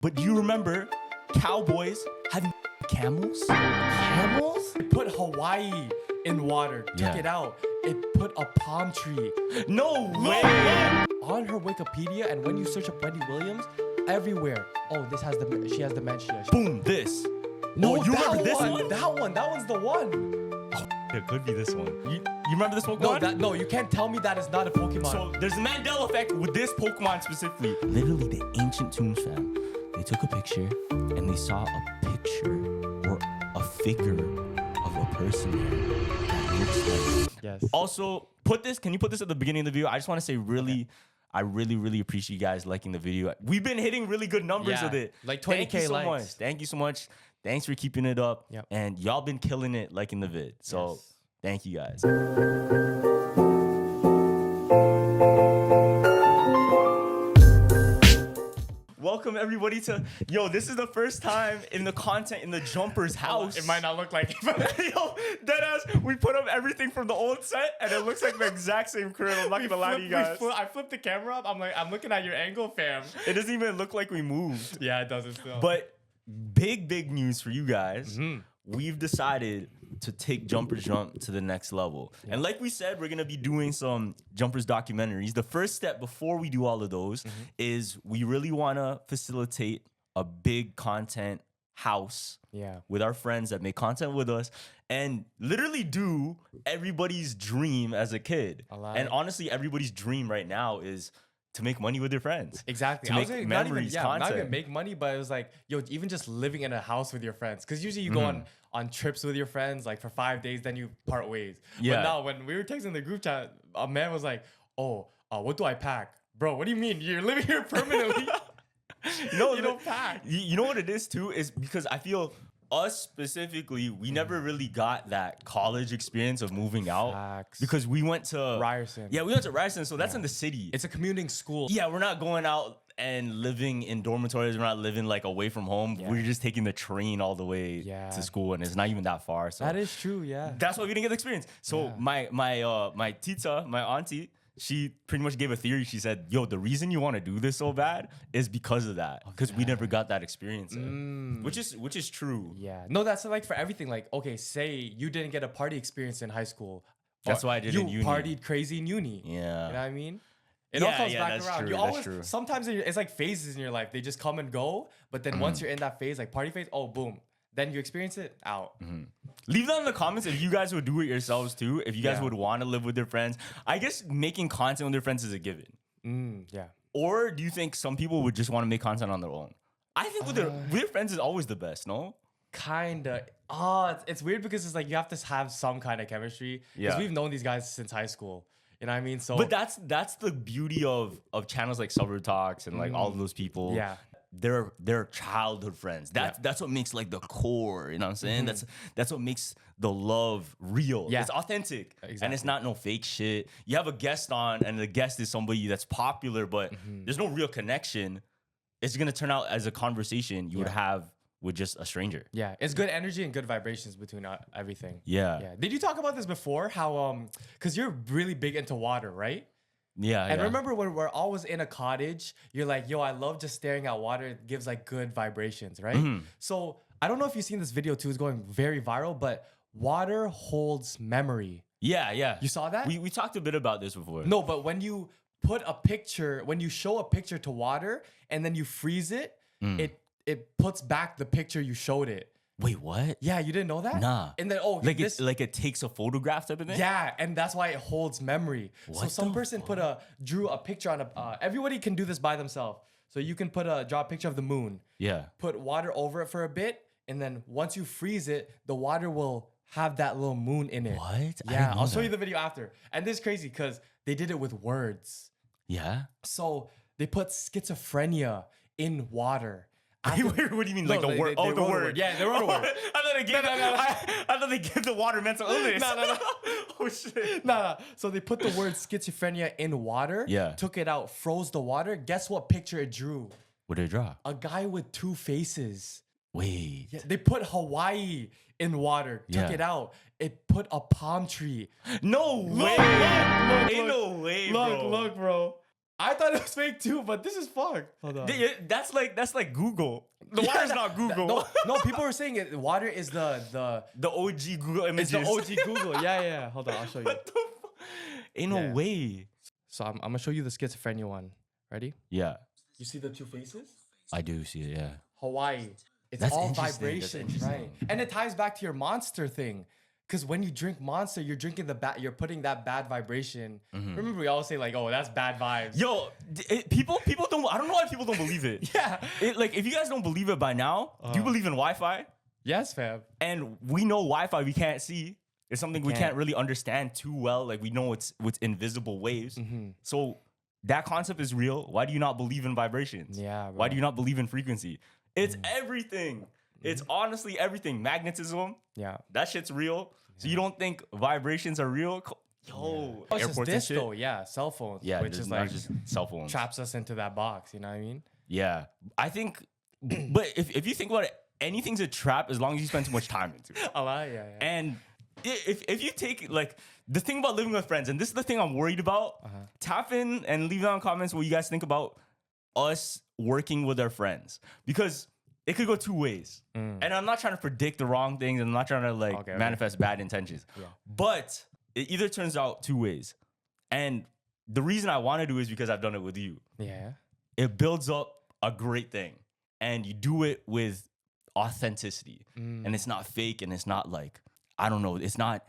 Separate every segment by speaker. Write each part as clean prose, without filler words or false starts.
Speaker 1: But do you remember cowboys having camels?
Speaker 2: Camels? It put Hawaii in water. Took it out. It put a palm tree.
Speaker 1: No way!
Speaker 2: On her Wikipedia, and when you search up Wendy Williams, everywhere. Oh, she has dementia.
Speaker 1: Boom, this.
Speaker 2: No,
Speaker 1: you
Speaker 2: that
Speaker 1: remember this one?
Speaker 2: That one's the one.
Speaker 1: It could be this one. You remember this Pokemon?
Speaker 2: No, you can't tell me that is not a Pokemon.
Speaker 1: So there's a Mandela effect with this Pokemon specifically. Literally, the ancient tombs, fam. They took a picture and they saw a picture or a figure of a person there that looks like.
Speaker 2: Yes.
Speaker 1: Also, can you put this at the beginning of the video? I just want to say I really appreciate you guys liking the video. We've been hitting really good numbers with it.
Speaker 2: Like 20K
Speaker 1: Thank you so
Speaker 2: likes.
Speaker 1: much. Thank you so much. Thanks for keeping it up.
Speaker 2: Yep.
Speaker 1: And y'all been killing it liking the vid. So thank you guys. Welcome everybody to this is the first time in the content in the Jumper's house.
Speaker 2: It might not look like it.
Speaker 1: Yo, deadass, we put up everything from the old set and it looks like the exact same crib. I'm not gonna lie to you guys.
Speaker 2: I flipped the camera up. I'm looking at your angle, fam.
Speaker 1: It doesn't even look like we moved.
Speaker 2: Yeah, it doesn't still.
Speaker 1: But big news for you guys. We've decided to take Jumpers Jump to the next level. And like we said, we're going to be doing some Jumpers documentaries. The first step before we do all of those is we really want to facilitate a big content house with our friends that make content with us and literally do everybody's dream as a kid. And honestly, everybody's dream right now is to make money with your friends.
Speaker 2: Exactly.
Speaker 1: To make memories, content.
Speaker 2: Not even make money, but it was like, even just living in a house with your friends. Because usually you go on trips with your friends, like for 5 days, then you part ways.
Speaker 1: Yeah.
Speaker 2: But now when we were texting the group chat, a man was like, what do I pack? Bro, what do you mean? You're living here permanently.
Speaker 1: No,
Speaker 2: you don't pack.
Speaker 1: You know what it is too? Is because I feel us specifically, we never really got that college experience of moving out.
Speaker 2: Facts.
Speaker 1: Because we went to
Speaker 2: Ryerson.
Speaker 1: Yeah, we went to Ryerson, so that's in the city.
Speaker 2: It's a commuting school.
Speaker 1: Yeah, we're not going out and living in dormitories. We're not living like away from home. We're just taking the train all the way to school, and it's not even that far. So
Speaker 2: that is true. Yeah.
Speaker 1: That's why we didn't get the experience. So my tita, my auntie, she pretty much gave a theory. She said, the reason you want to do this so bad is because of that. Because we never got that experience. Which is true.
Speaker 2: Yeah. No, that's like for everything. Like, okay, say you didn't get a party experience in high school.
Speaker 1: That's why I did in uni.
Speaker 2: You partied crazy in uni.
Speaker 1: Yeah.
Speaker 2: You know what I mean? It all comes back around.
Speaker 1: True,
Speaker 2: You always sometimes it's like phases in your life. They just come and go. But then once you're in that phase, like party phase, boom. Then you experience it out.
Speaker 1: Leave that in the comments if you guys would do it yourselves too. If you guys would want to live with your friends. I guess making content with your friends is a given.
Speaker 2: Yeah.
Speaker 1: Or do you think some people would just want to make content on their own? I think with your friends is always the best, no?
Speaker 2: Kinda. It's weird because it's like you have to have some kind of chemistry. Because we've known these guys since high school. You know what I mean? So,
Speaker 1: but that's the beauty of channels like Suburb Talks and like all of those people.
Speaker 2: Yeah.
Speaker 1: They're childhood friends. That's what makes like the core, you know what I'm saying? That's what makes the love real.
Speaker 2: Yeah.
Speaker 1: It's authentic.
Speaker 2: Exactly.
Speaker 1: And it's not no fake shit. You have a guest on and the guest is somebody that's popular, but there's no real connection. It's gonna turn out as a conversation you would have with just a stranger.
Speaker 2: Yeah, it's good energy and good vibrations between everything.
Speaker 1: Yeah.
Speaker 2: Did you talk about this before? How because you're really big into water, right?
Speaker 1: Yeah.
Speaker 2: And remember when we're always in a cottage, you're like, I love just staring at water. It gives like good vibrations, right? So I don't know if you've seen this video too. It's going very viral, but water holds memory.
Speaker 1: Yeah.
Speaker 2: You saw that?
Speaker 1: We talked a bit about this before.
Speaker 2: No, but when you show a picture to water and then you freeze it, it puts back the picture you showed it.
Speaker 1: Wait, what?
Speaker 2: Yeah, you didn't know that?
Speaker 1: Nah.
Speaker 2: And then
Speaker 1: it takes a photograph type of thing?
Speaker 2: Yeah, and that's why it holds memory. So some person drew a picture on everybody can do this by themselves. So you can draw a picture of the moon.
Speaker 1: Yeah.
Speaker 2: Put water over it for a bit, and then once you freeze it, the water will have that little moon in it.
Speaker 1: What?
Speaker 2: Yeah, I'll show you the video after. And this is crazy because they did it with words.
Speaker 1: Yeah.
Speaker 2: So they put schizophrenia in water.
Speaker 1: What do you mean? Like the word? Oh, the word.
Speaker 2: Yeah, they wrote a word.
Speaker 1: I thought they give the water mental illness.
Speaker 2: No.
Speaker 1: Oh, shit.
Speaker 2: No. So they put the word schizophrenia in water.
Speaker 1: Yeah.
Speaker 2: Took it out, froze the water. Guess what picture it drew?
Speaker 1: What did it draw?
Speaker 2: A guy with two faces.
Speaker 1: Wait.
Speaker 2: Yeah, they put Hawaii in water. Took it out. It put a palm tree.
Speaker 1: No way.
Speaker 2: Look,
Speaker 1: Ain't no way, bro.
Speaker 2: Look, bro. I thought it was fake too, but this is fucked. Hold on.
Speaker 1: That's like Google. The water's not Google.
Speaker 2: No, people were saying it. Water is the
Speaker 1: OG Google images.
Speaker 2: It's the OG Google. Yeah. Hold on, I'll show you.
Speaker 1: What the Ain't no way.
Speaker 2: So I'm gonna show you the schizophrenia one. Ready?
Speaker 1: Yeah.
Speaker 2: You see the two faces?
Speaker 1: I do see it, yeah.
Speaker 2: Hawaii. It's
Speaker 1: That's
Speaker 2: all
Speaker 1: interesting.
Speaker 2: vibrations, right? And it ties back to your monster thing. Because when you drink Monster, you're drinking you're putting that bad vibration. Remember, we always say like, "Oh, that's bad vibes."
Speaker 1: Yo, people don't. I don't know why people don't believe it.
Speaker 2: Yeah.
Speaker 1: Like if you guys don't believe it by now, do you believe in Wi-Fi?
Speaker 2: Yes, fam.
Speaker 1: And we know Wi-Fi we can't see. It's something we can't
Speaker 2: can't.
Speaker 1: really understand too well. Like we know it's invisible waves. So that concept is real. Why do you not believe in vibrations?
Speaker 2: Yeah,
Speaker 1: Why
Speaker 2: bro.
Speaker 1: do you not believe in frequency? It's everything. It's honestly everything. Magnetism.
Speaker 2: Yeah.
Speaker 1: That shit's real. So you don't think vibrations are real? Yo,
Speaker 2: Oh, it's just
Speaker 1: airports and
Speaker 2: this
Speaker 1: shit.
Speaker 2: though, yeah. Cell phones.
Speaker 1: Yeah,
Speaker 2: which
Speaker 1: it's
Speaker 2: is
Speaker 1: not
Speaker 2: like
Speaker 1: just cell phones.
Speaker 2: traps us into that box. You know what I mean?
Speaker 1: Yeah, I think. But if you think about it, anything's a trap as long as you spend too much time into it.
Speaker 2: A lot, yeah.
Speaker 1: And if you take like the thing about living with friends, and this is the thing I'm worried about, tap in and leave down comments what you guys think about us working with our friends, because it could go two ways. And I'm not trying to predict the wrong things, and I'm not trying to like manifest bad intentions.
Speaker 2: Yeah.
Speaker 1: But it either turns out two ways. And the reason I want to do is because I've done it with you.
Speaker 2: Yeah.
Speaker 1: It builds up a great thing, and you do it with authenticity, and it's not fake, and it's not like, I don't know, it's not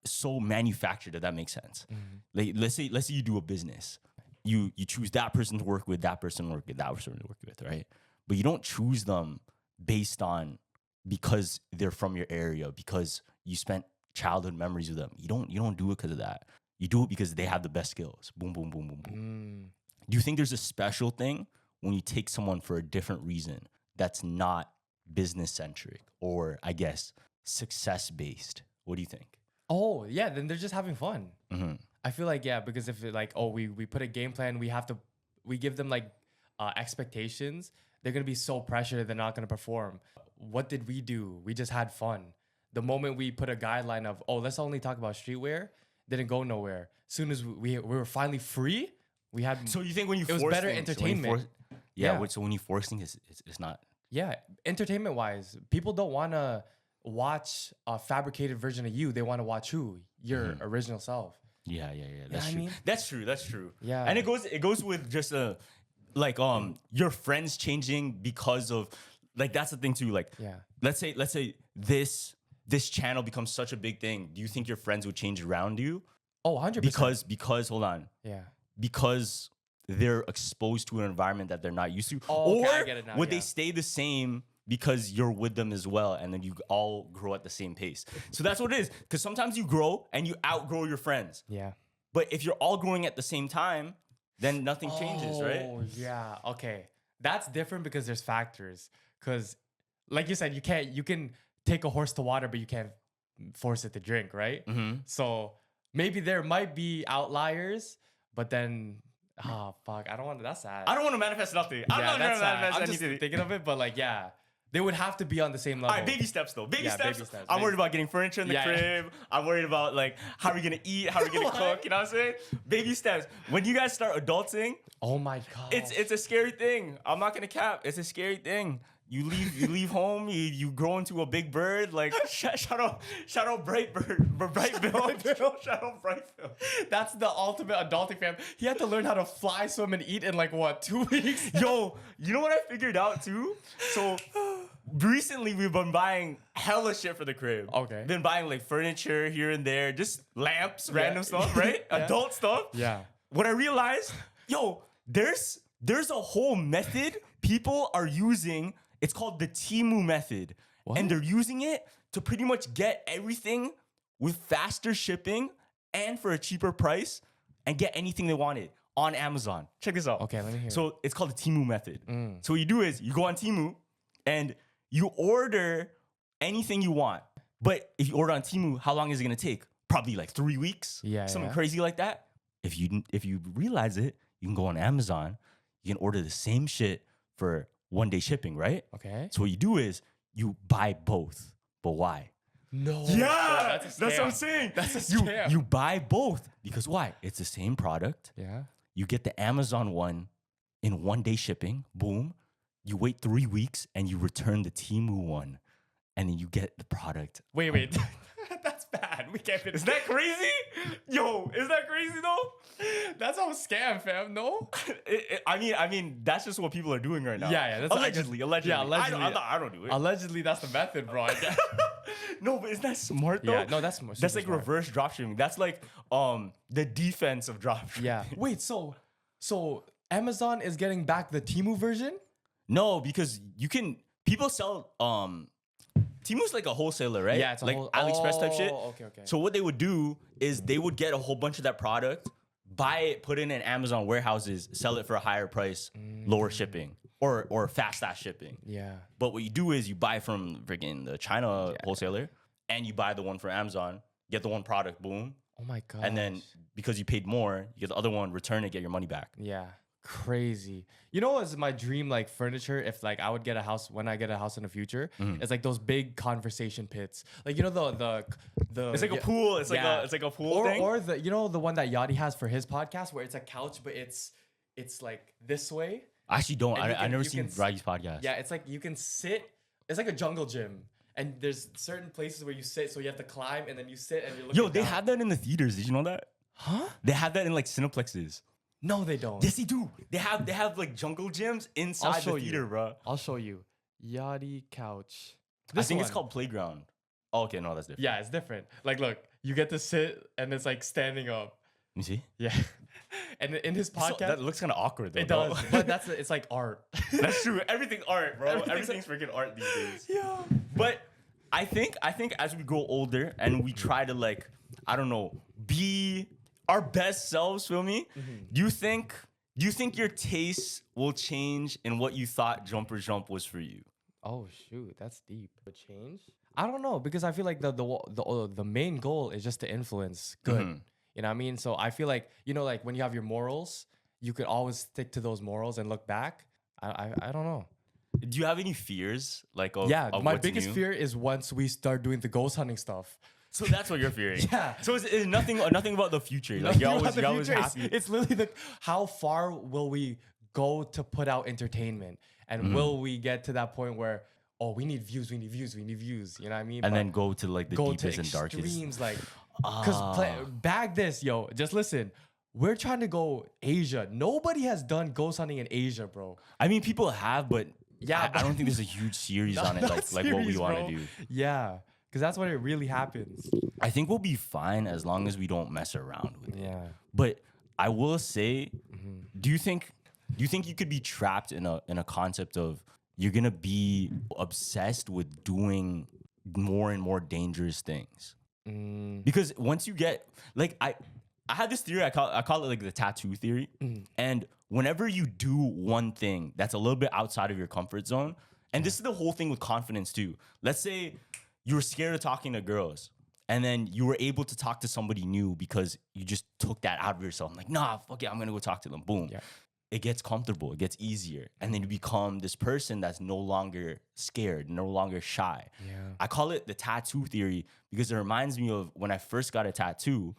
Speaker 1: so manufactured, if that makes sense. Like let's say you do a business, you choose that person to work with, that person to work with, that person to work with, right? But you don't choose them based on because they're from your area, because you spent childhood memories with them. You don't do it because of that. You do it because they have the best skills. Boom, boom, boom, boom, boom. Do you think there's a special thing when you take someone for a different reason that's not business centric, or I guess success based? What do you think?
Speaker 2: Oh, yeah, then they're just having fun. I feel like, yeah, because if it like, oh, we put a game plan, we give them like expectations, they're going to be so pressured they're not going to perform. What did we do? We just had fun. The moment we put a guideline of, oh, let's only talk about streetwear, didn't go nowhere. As soon as we were finally free, we had...
Speaker 1: So you think when you
Speaker 2: it was
Speaker 1: force
Speaker 2: better
Speaker 1: things,
Speaker 2: entertainment.
Speaker 1: So when you force things, it's not...
Speaker 2: Yeah, entertainment-wise, people don't want to watch a fabricated version of you. They want to watch who? Your original self.
Speaker 1: Yeah. That's
Speaker 2: I
Speaker 1: true.
Speaker 2: mean?
Speaker 1: That's true.
Speaker 2: Yeah.
Speaker 1: And it goes with just your friends changing because of, like, that's the thing too. Like,
Speaker 2: Yeah.
Speaker 1: let's say this channel becomes such a big thing. Do you think your friends would change around you?
Speaker 2: Oh, 100%.
Speaker 1: Because hold on.
Speaker 2: Yeah.
Speaker 1: Because they're exposed to an environment that they're not used to?
Speaker 2: Oh, okay,
Speaker 1: or
Speaker 2: I get it now,
Speaker 1: would
Speaker 2: yeah.
Speaker 1: they stay the same because you're with them as well, and then you all grow at the same pace? So that's what it is. Because sometimes you grow and you outgrow your friends.
Speaker 2: Yeah.
Speaker 1: But if you're all growing at the same time, then nothing changes, right?
Speaker 2: Oh, yeah. Okay. That's different because there's factors. Because, like you said, you can take a horse to water, but you can't force it to drink, right? So maybe there might be outliers, but then, fuck, I don't want to, that's sad.
Speaker 1: I don't want to manifest nothing. I'm not going to manifest
Speaker 2: I'm just
Speaker 1: anything.
Speaker 2: thinking of it, but like, yeah, they would have to be on the same level.
Speaker 1: All right, baby steps though. Baby steps.
Speaker 2: Baby
Speaker 1: I'm worried about getting furniture in the crib. I'm worried about like how are we gonna eat, how are we gonna cook. You know what I'm saying? Baby steps. When you guys start adulting,
Speaker 2: Oh my God.
Speaker 1: it's a scary thing. I'm not gonna cap. It's a scary thing. You leave home. You grow into a big bird. Like shout out Bright Bill. Shout out Bright Bill.
Speaker 2: That's the ultimate adulting, fam. He had to learn how to fly, swim, and eat in like what, 2 weeks?
Speaker 1: Yo, you know what I figured out too? So recently we've been buying hella shit for the crib.
Speaker 2: Okay.
Speaker 1: Been buying like furniture here and there, just lamps, random stuff, right?
Speaker 2: Yeah.
Speaker 1: Adult stuff.
Speaker 2: Yeah.
Speaker 1: What I realized, yo, there's a whole method people are using. It's called the Temu method.
Speaker 2: What?
Speaker 1: And they're using it to pretty much get everything with faster shipping and for a cheaper price and get anything they wanted on Amazon. Check this out.
Speaker 2: Okay, let me hear.
Speaker 1: So it's called the Temu method. So what you do is you go on Temu and you order anything you want. But if you order on Temu, how long is it gonna take? Probably like 3 weeks.
Speaker 2: Yeah,
Speaker 1: Something
Speaker 2: yeah.
Speaker 1: crazy like that. If you realize it, you can go on Amazon. You can order the same shit for 1 day shipping, right?
Speaker 2: Okay.
Speaker 1: So what you do is you buy both. But why?
Speaker 2: No.
Speaker 1: Yeah,
Speaker 2: that's
Speaker 1: what I'm saying.
Speaker 2: That's a scam.
Speaker 1: You buy both because why? It's the same product.
Speaker 2: Yeah.
Speaker 1: You get the Amazon one in 1-day shipping. Boom. You wait 3 weeks and you return the Temu one, and then you get the product.
Speaker 2: Wait. That's bad. We can't finish.
Speaker 1: Is that crazy? Yo, is that crazy though?
Speaker 2: That's all scam, fam. No.
Speaker 1: I mean, that's just what people are doing right now.
Speaker 2: Yeah. That's
Speaker 1: allegedly.
Speaker 2: Yeah, allegedly.
Speaker 1: I don't do it.
Speaker 2: Allegedly, that's the method, bro. I guess.
Speaker 1: No, but isn't that smart though?
Speaker 2: Yeah, no, that's smart.
Speaker 1: That's like reverse dropshipping. That's like the defense of dropshipping.
Speaker 2: Yeah. Wait. So Amazon is getting back the Temu version?
Speaker 1: No, because people sell Temu's like a wholesaler, right?
Speaker 2: Yeah, it's a
Speaker 1: like AliExpress type shit.
Speaker 2: Okay.
Speaker 1: So what they would do is they would get a whole bunch of that product, buy it, put it in Amazon warehouses, sell it for a higher price, lower shipping, or fast ass shipping.
Speaker 2: Yeah.
Speaker 1: But what you do is you buy from freaking the China wholesaler, and you buy the one from Amazon, get the one product, boom.
Speaker 2: Oh my god.
Speaker 1: And then because you paid more, you get the other one, return it, get your money back.
Speaker 2: Yeah. Crazy. You know what's my dream like furniture if like I would get a house when I get a house in the future? It's like those big conversation pits. Like you know the
Speaker 1: It's like a pool. It's like a pool thing.
Speaker 2: Or the the one that Yachty has for his podcast where it's a couch but it's like this way.
Speaker 1: I actually don't. I never seen
Speaker 2: can
Speaker 1: Ragi's podcast.
Speaker 2: Yeah, it's like you can sit. It's like a jungle gym. And there's certain places where you sit, so you have to climb, and then you sit, and you're looking.
Speaker 1: Yo, they have that in the theaters. Did you know that?
Speaker 2: Huh?
Speaker 1: They have that in like Cineplexes.
Speaker 2: No, they don't.
Speaker 1: Yes, they do. They have like jungle gyms inside the theater, bro.
Speaker 2: I'll show you. Yachty couch.
Speaker 1: I think it's called Playground. Oh, okay, no, that's different.
Speaker 2: Yeah, it's different. Like, look, you get to sit, and it's like standing up.
Speaker 1: Let me see.
Speaker 2: Yeah. And in his podcast,
Speaker 1: that looks kind of awkward though.
Speaker 2: it does, but it's like art.
Speaker 1: That's true. Everything's art, bro. Everything's freaking art these days.
Speaker 2: Yeah.
Speaker 1: But I think as we grow older and we try to like, I don't know, be our best selves, feel me? Do you think your taste will change in what you thought Jumper Jump was for you?
Speaker 2: Oh shoot, that's deep. A change? I don't know because I feel like the main goal is just to influence good. You know what I mean? So I feel like like when you have your morals, you could always stick to those morals and look back. I don't know.
Speaker 1: Do you have any fears? Like, of
Speaker 2: my
Speaker 1: what's
Speaker 2: biggest
Speaker 1: new?
Speaker 2: fear is once we start doing the ghost hunting stuff.
Speaker 1: So that's what you're fearing.
Speaker 2: Yeah.
Speaker 1: So it's nothing about the future. Like you're always happy.
Speaker 2: It's literally how far will we go to put out entertainment, and will we get to that point where we need views. You know what I mean?
Speaker 1: And then go to like the deepest and darkest.
Speaker 2: Extremes, like because bag this, yo. Just listen. We're trying to go Asia. Nobody has done ghost hunting in Asia, bro.
Speaker 1: I mean, people have, but
Speaker 2: yeah,
Speaker 1: I don't think there's a huge series on it, like what we want to do.
Speaker 2: Yeah, because that's when it really happens.
Speaker 1: I think we'll be fine as long as we don't mess around with it.
Speaker 2: Yeah.
Speaker 1: But I will say, do you think you could be trapped in a concept of you're gonna be obsessed with doing more and more dangerous things? Because once you get like I had this theory, I call it like the tattoo theory. And whenever you do one thing that's a little bit outside of your comfort zone, and this is the whole thing with confidence too. Let's say you were scared of talking to girls, and then you were able to talk to somebody new because you just took that out of yourself. I'm like, nah, fuck it, I'm gonna go talk to them. Boom. Yeah. It gets comfortable, it gets easier. And then you become this person that's no longer scared, no longer shy.
Speaker 2: Yeah.
Speaker 1: I call it the tattoo theory because it reminds me of when I first got a tattoo,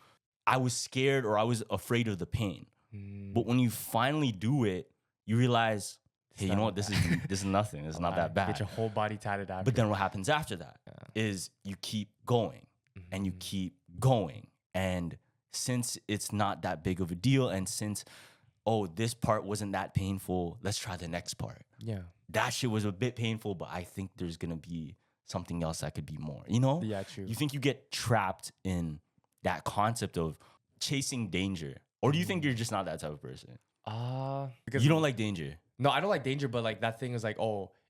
Speaker 1: I was scared or I was afraid of the pain. But when you finally do it, you realize, hey, you know what? This is nothing. It's not that bad.
Speaker 2: Get your whole body tatted after.
Speaker 1: But then what happens after that is you keep going and you keep going. And since it's not that big of a deal, and since this part wasn't that painful, let's try the next part.
Speaker 2: Yeah.
Speaker 1: That shit was a bit painful, but I think there's gonna be something else that could be more. You know?
Speaker 2: Yeah, true.
Speaker 1: You think you get trapped in that concept of chasing danger, or do you think you're just not that type of person?
Speaker 2: Because
Speaker 1: you don't like danger.
Speaker 2: No, I don't like danger, but like that thing is like,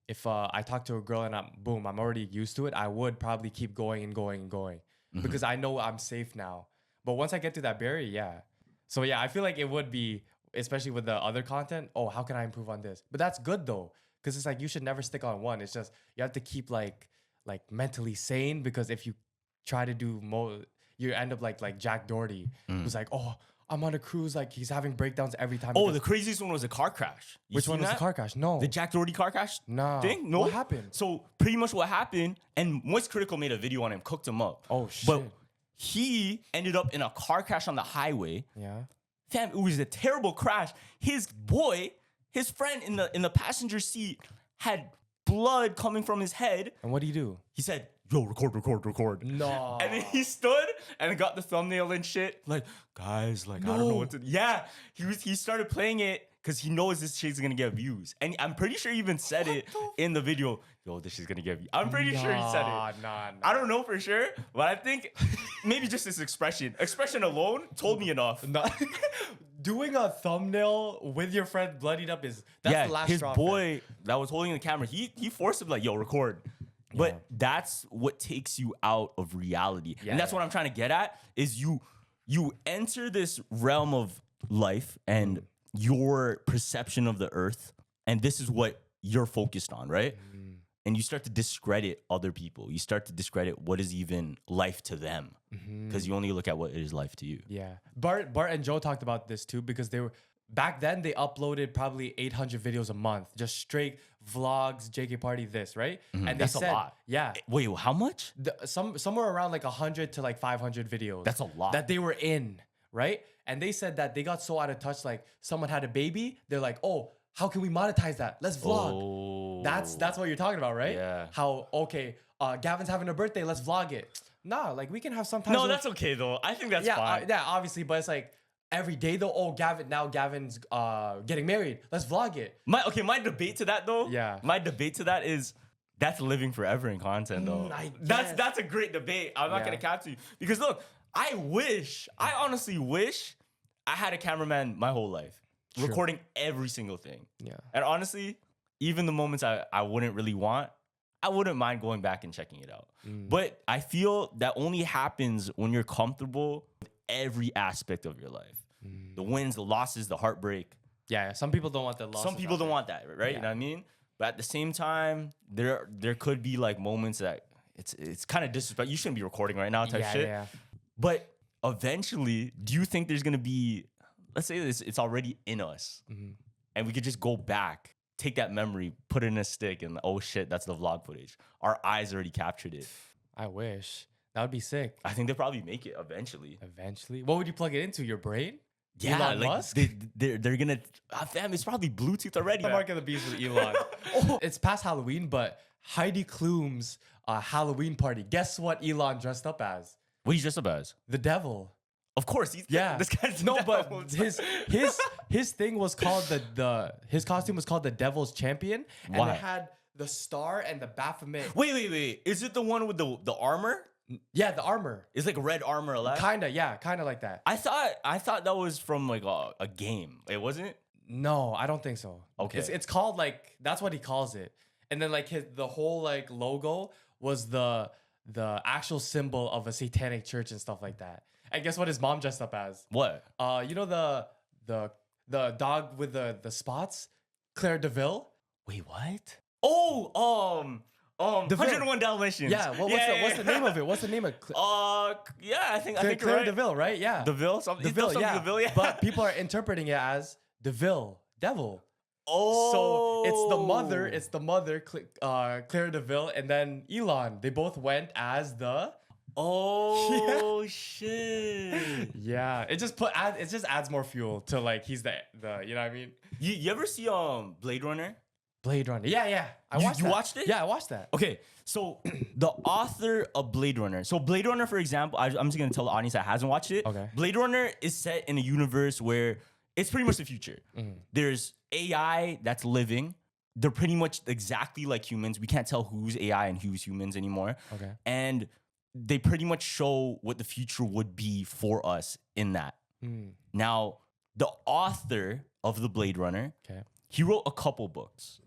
Speaker 2: if I talk to a girl and I'm already used to it, I would probably keep going and going and going because I know I'm safe now. But once I get to that barrier, yeah. So yeah, I feel like it would be, especially with the other content. How can I improve on this? But that's good though, because it's like you should never stick on one. It's just you have to keep like mentally sane, because if you try to do more, you end up like Jack Doherty, who's like, I'm on a cruise, like he's having breakdowns every time.
Speaker 1: The craziest one was a car crash.
Speaker 2: Which one was the car crash? No.
Speaker 1: The Jack Doherty car crash thing? No.
Speaker 2: What happened?
Speaker 1: So pretty much what happened, and Moist Critical made a video on him, cooked him up.
Speaker 2: Oh, shit.
Speaker 1: But he ended up in a car crash on the highway.
Speaker 2: Yeah.
Speaker 1: Fam, it was a terrible crash. His friend in the passenger seat had blood coming from his head.
Speaker 2: And what do you do?
Speaker 1: He said, yo, record.
Speaker 2: No.
Speaker 1: And then he stood and got the thumbnail and shit. Like, guys, like, I don't know what to... Yeah, he started playing it because he knows this shit's gonna get views. And I'm pretty sure he even said it in the video. Yo, this is gonna get views. I'm pretty sure he said it.
Speaker 2: Nah.
Speaker 1: I don't know for sure, but I think maybe just his expression alone told me enough.
Speaker 2: No. Doing a thumbnail with your friend bloodied up that's the last
Speaker 1: his
Speaker 2: straw.
Speaker 1: boy that was holding the camera, he forced him like, yo, record. But that's what takes you out of reality. And that's what I'm trying to get at is you enter this realm of life and your perception of the earth, and this is what you're focused on, right? And you start to discredit other people. You start to discredit what is even life to them because you only look at what is life to you.
Speaker 2: Yeah. Bart and Joe talked about this too because back then they uploaded probably 800 videos a month, just straight vlogs, JK party, this, right? And
Speaker 1: That's
Speaker 2: they said,
Speaker 1: a lot.
Speaker 2: Yeah.
Speaker 1: Wait, how much?
Speaker 2: Somewhere around like 100 to like 500 videos.
Speaker 1: That's a lot.
Speaker 2: That they were in, right? And they said that they got so out of touch, like someone had a baby, they're like, oh, how can we monetize that? Let's vlog.
Speaker 1: Oh.
Speaker 2: That's what you're talking about, right?
Speaker 1: Yeah.
Speaker 2: How, okay, Gavin's having a birthday, let's vlog it. Nah, like we can have sometimes.
Speaker 1: No, that's okay though. I think that's fine.
Speaker 2: Yeah, obviously, but it's like every day though. Oh, Gavin's getting married. Let's vlog it.
Speaker 1: My debate to that though.
Speaker 2: Yeah.
Speaker 1: My debate to that is that's living forever in content though. That's a great debate. I'm not gonna cap to you because look, I honestly wish I had a cameraman my whole life recording every single thing.
Speaker 2: Yeah.
Speaker 1: And honestly, even the moments I wouldn't really want, I wouldn't mind going back and checking it out. But I feel that only happens when you're comfortable with every aspect of your life. The wins, the losses, the heartbreak.
Speaker 2: Yeah, some people don't want the loss.
Speaker 1: Some people don't want that, right? You know what I mean? But at the same time, there could be like moments that it's kind of disrespectful. You shouldn't be recording right now type shit.
Speaker 2: Yeah.
Speaker 1: But eventually, do you think there's gonna be, let's say it's already in us, and we could just go back, take that memory, put it in a stick, and oh shit, that's the vlog footage. Our eyes already captured it.
Speaker 2: I wish. That would be sick.
Speaker 1: I think they'll probably make it eventually.
Speaker 2: Eventually. What would you plug it into? Your brain?
Speaker 1: Yeah,
Speaker 2: Elon
Speaker 1: like
Speaker 2: Musk?
Speaker 1: they're gonna, fam, it's probably Bluetooth already.
Speaker 2: The
Speaker 1: man.
Speaker 2: mark of the beast with Elon. It's past Halloween, but Heidi Klum's Halloween party. Guess what Elon dressed up as?
Speaker 1: What are you dressed up as?
Speaker 2: The devil.
Speaker 1: Of course, he's this guy's the
Speaker 2: no,
Speaker 1: devil.
Speaker 2: but his thing was called his costume was called the Devil's Champion, and
Speaker 1: Why?
Speaker 2: it had the star and the Baphomet.
Speaker 1: Wait. Is it the one with the armor?
Speaker 2: Yeah, the armor.
Speaker 1: It's like red armor alive.
Speaker 2: Kinda like that.
Speaker 1: I thought that was from like a game. It wasn't.
Speaker 2: No, I don't think so.
Speaker 1: Okay.
Speaker 2: It's called like that's what he calls it, and then like the whole like logo was the actual symbol of a satanic church and stuff like that. And guess what his mom dressed up as?
Speaker 1: What?
Speaker 2: You know the dog with the spots, Claire DeVille.
Speaker 1: Wait, what? Oh,
Speaker 2: DeVille.
Speaker 1: 101 Dalmatians.
Speaker 2: Yeah. What's the name of it? What's the name of?
Speaker 1: Yeah, I think
Speaker 2: Claire
Speaker 1: you're right.
Speaker 2: DeVille, right? Yeah.
Speaker 1: DeVille, something.
Speaker 2: DeVille, yeah.
Speaker 1: DeVille, yeah.
Speaker 2: But people are interpreting it as DeVille, devil.
Speaker 1: Oh,
Speaker 2: So it's the mother, Claire DeVille, and then Elon. They both went as the.
Speaker 1: Oh shit!
Speaker 2: Yeah, it just adds more fuel to like he's the you know what I mean.
Speaker 1: You ever see Blade Runner?
Speaker 2: Blade Runner. Yeah.
Speaker 1: You watched it?
Speaker 2: Yeah, I watched that.
Speaker 1: Okay, so the author of Blade Runner. So Blade Runner, for example, I'm just gonna tell the audience that hasn't watched it.
Speaker 2: Okay.
Speaker 1: Blade Runner is set in a universe where it's pretty much the future. There's AI that's living. They're pretty much exactly like humans. We can't tell who's AI and who's humans anymore.
Speaker 2: Okay.
Speaker 1: And they pretty much show what the future would be for us in that. Now, the author of the Blade Runner, he wrote a couple books.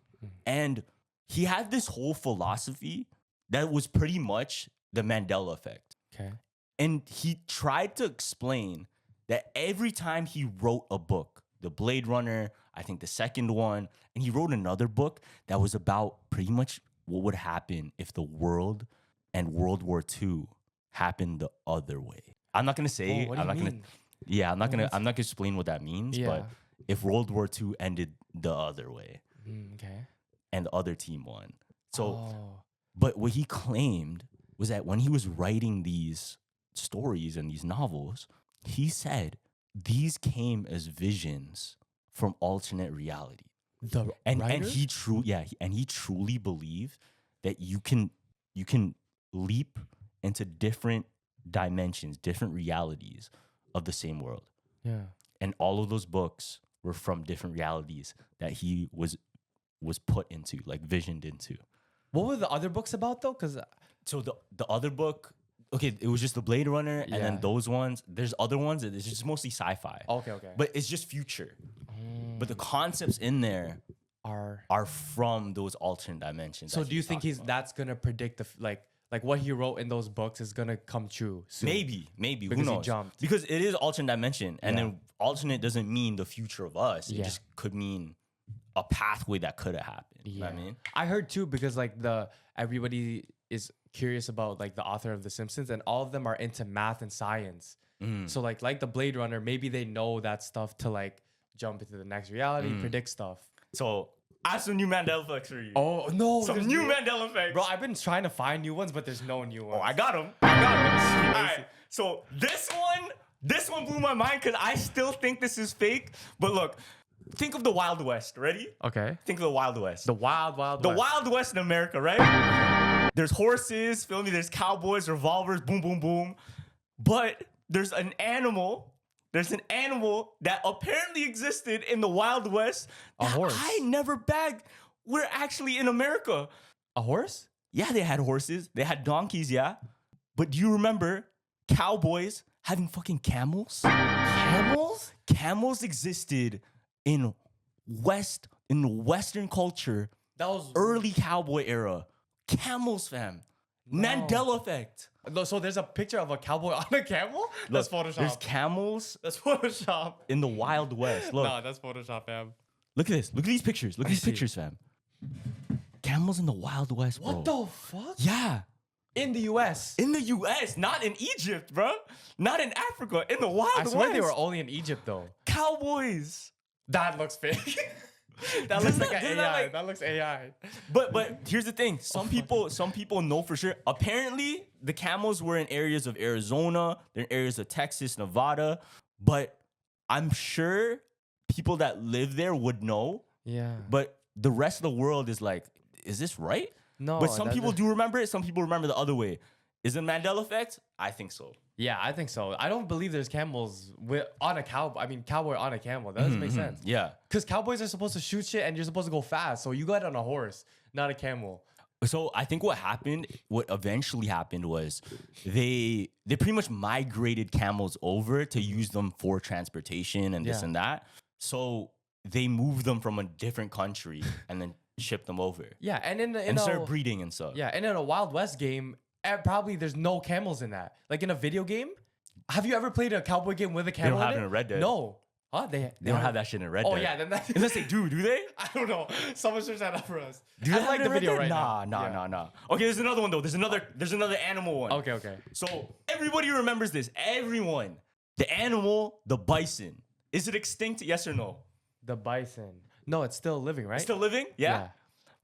Speaker 1: And he had this whole philosophy that was pretty much the Mandela effect.
Speaker 2: Okay.
Speaker 1: And he tried to explain that every time he wrote a book, the Blade Runner, I think the second one, and he wrote another book that was about pretty much what would happen if the world and World War II happened the other way. I'm not gonna say.
Speaker 2: What do you mean?
Speaker 1: I'm not gonna explain what that means.
Speaker 2: Yeah.
Speaker 1: But if World War II ended the other way,
Speaker 2: Okay.
Speaker 1: and the other team won. So, but what he claimed was that when he was writing these stories and these novels, he said these came as visions from alternate reality.
Speaker 2: The
Speaker 1: And
Speaker 2: writer?
Speaker 1: he truly believed that you can leap into different dimensions, different realities of the same world.
Speaker 2: Yeah.
Speaker 1: And all of those books were from different realities that he was put into, like visioned into.
Speaker 2: What were the other books about though? Because
Speaker 1: So the other book, okay, it was just the Blade Runner, and then
Speaker 2: Yeah.
Speaker 1: those ones. There's other ones that it's just mostly sci-fi.
Speaker 2: okay.
Speaker 1: But it's just future. But the concepts in there are from those alternate dimensions.
Speaker 2: So
Speaker 1: that
Speaker 2: do you
Speaker 1: he's
Speaker 2: think
Speaker 1: talking about.
Speaker 2: that's gonna predict like what he wrote in those books is gonna come true soon?
Speaker 1: Maybe. Who
Speaker 2: Because he
Speaker 1: knows?
Speaker 2: jumped.
Speaker 1: Because it is alternate dimension, and
Speaker 2: Yeah.
Speaker 1: then alternate doesn't mean the future of us. It
Speaker 2: Yeah.
Speaker 1: just could mean a pathway that could have happened. You know what I mean?
Speaker 2: I heard too because like everybody is curious about like the author of The Simpsons, and all of them are into math and science. So like the Blade Runner, maybe they know that stuff to like jump into the next reality, predict stuff.
Speaker 1: So I have some new Mandela effects for you.
Speaker 2: Oh no,
Speaker 1: some
Speaker 2: there's
Speaker 1: new Mandela effects.
Speaker 2: Bro, I've been trying to find new ones, but there's no new ones.
Speaker 1: Oh, I got them. All right. So this one blew my mind because I still think this is fake. But look, think of the Wild West. Ready?
Speaker 2: Okay.
Speaker 1: Think of the Wild West.
Speaker 2: The Wild West.
Speaker 1: Wild West in America, right? There's horses, feel me? There's cowboys, revolvers, boom, boom, boom. But there's an animal. There's an animal that apparently existed in the Wild West.
Speaker 2: A horse.
Speaker 1: I never bagged. We're actually in America.
Speaker 2: A horse?
Speaker 1: Yeah, they had horses. They had donkeys, yeah. But do you remember cowboys having fucking camels?
Speaker 2: Camels?
Speaker 1: Camels existed in Western culture,
Speaker 2: That was
Speaker 1: early cowboy era. Camels, fam. Mandela effect.
Speaker 2: No, so there's a picture of a cowboy on a camel? That's
Speaker 1: Look,
Speaker 2: Photoshop.
Speaker 1: There's camels
Speaker 2: That's Photoshop.
Speaker 1: in the Wild West. Look,
Speaker 2: Nah, that's Photoshop, fam.
Speaker 1: look at this. Look at these pictures. Look at these
Speaker 2: see.
Speaker 1: pictures, fam. Camels in the Wild West, bro.
Speaker 2: What the fuck?
Speaker 1: Yeah.
Speaker 2: In the US.
Speaker 1: In the U.S., not in Egypt, bro. Not in Africa. In the Wild
Speaker 2: I
Speaker 1: West.
Speaker 2: swear they were only in Egypt though.
Speaker 1: Cowboys.
Speaker 2: That looks fake. That
Speaker 1: Doesn't
Speaker 2: looks like
Speaker 1: that-
Speaker 2: an
Speaker 1: doesn't that,
Speaker 2: AI.
Speaker 1: like-
Speaker 2: That looks AI.
Speaker 1: But here's the thing. Some people know for sure. Apparently, the camels were in areas of Arizona, they're in areas of Texas, Nevada. But I'm sure people that live there would know.
Speaker 2: Yeah.
Speaker 1: But the rest of the world is like, is this right?
Speaker 2: No.
Speaker 1: But some people do remember it. Some people remember the other way. Is it Mandela effect? I think so.
Speaker 2: Yeah, I think so. I don't believe there's camels on a cowboy. I mean, cowboy on a camel. That doesn't make sense.
Speaker 1: Yeah.
Speaker 2: Because cowboys are supposed to shoot shit and you're supposed to go fast. So you got on a horse, not a camel.
Speaker 1: So I think what eventually happened was they pretty much migrated camels over to use them for transportation and this
Speaker 2: Yeah.
Speaker 1: and that. So they moved them from a different country and then shipped them over
Speaker 2: Yeah, and
Speaker 1: and started breeding and stuff.
Speaker 2: yeah, and in a Wild West game, probably there's no camels in that. Like in a video game, have you ever played a cowboy game with a camel?
Speaker 1: have
Speaker 2: in
Speaker 1: it in Red Dead.
Speaker 2: No. Huh? They
Speaker 1: They don't have that shit in Red Dead.
Speaker 2: Oh yeah, then that.
Speaker 1: Unless they do they?
Speaker 2: I don't know. Someone search that up for us.
Speaker 1: Do they
Speaker 2: I
Speaker 1: have
Speaker 2: like
Speaker 1: it
Speaker 2: the
Speaker 1: in Red
Speaker 2: video
Speaker 1: Dead?
Speaker 2: right
Speaker 1: Nah.
Speaker 2: now.
Speaker 1: Nah. Okay, there's another one though. There's another animal one.
Speaker 2: Okay.
Speaker 1: So everybody remembers this. Everyone. The animal, the bison. Is it extinct? Yes or no?
Speaker 2: The bison. No, it's still living, right?
Speaker 1: It's still living? Yeah.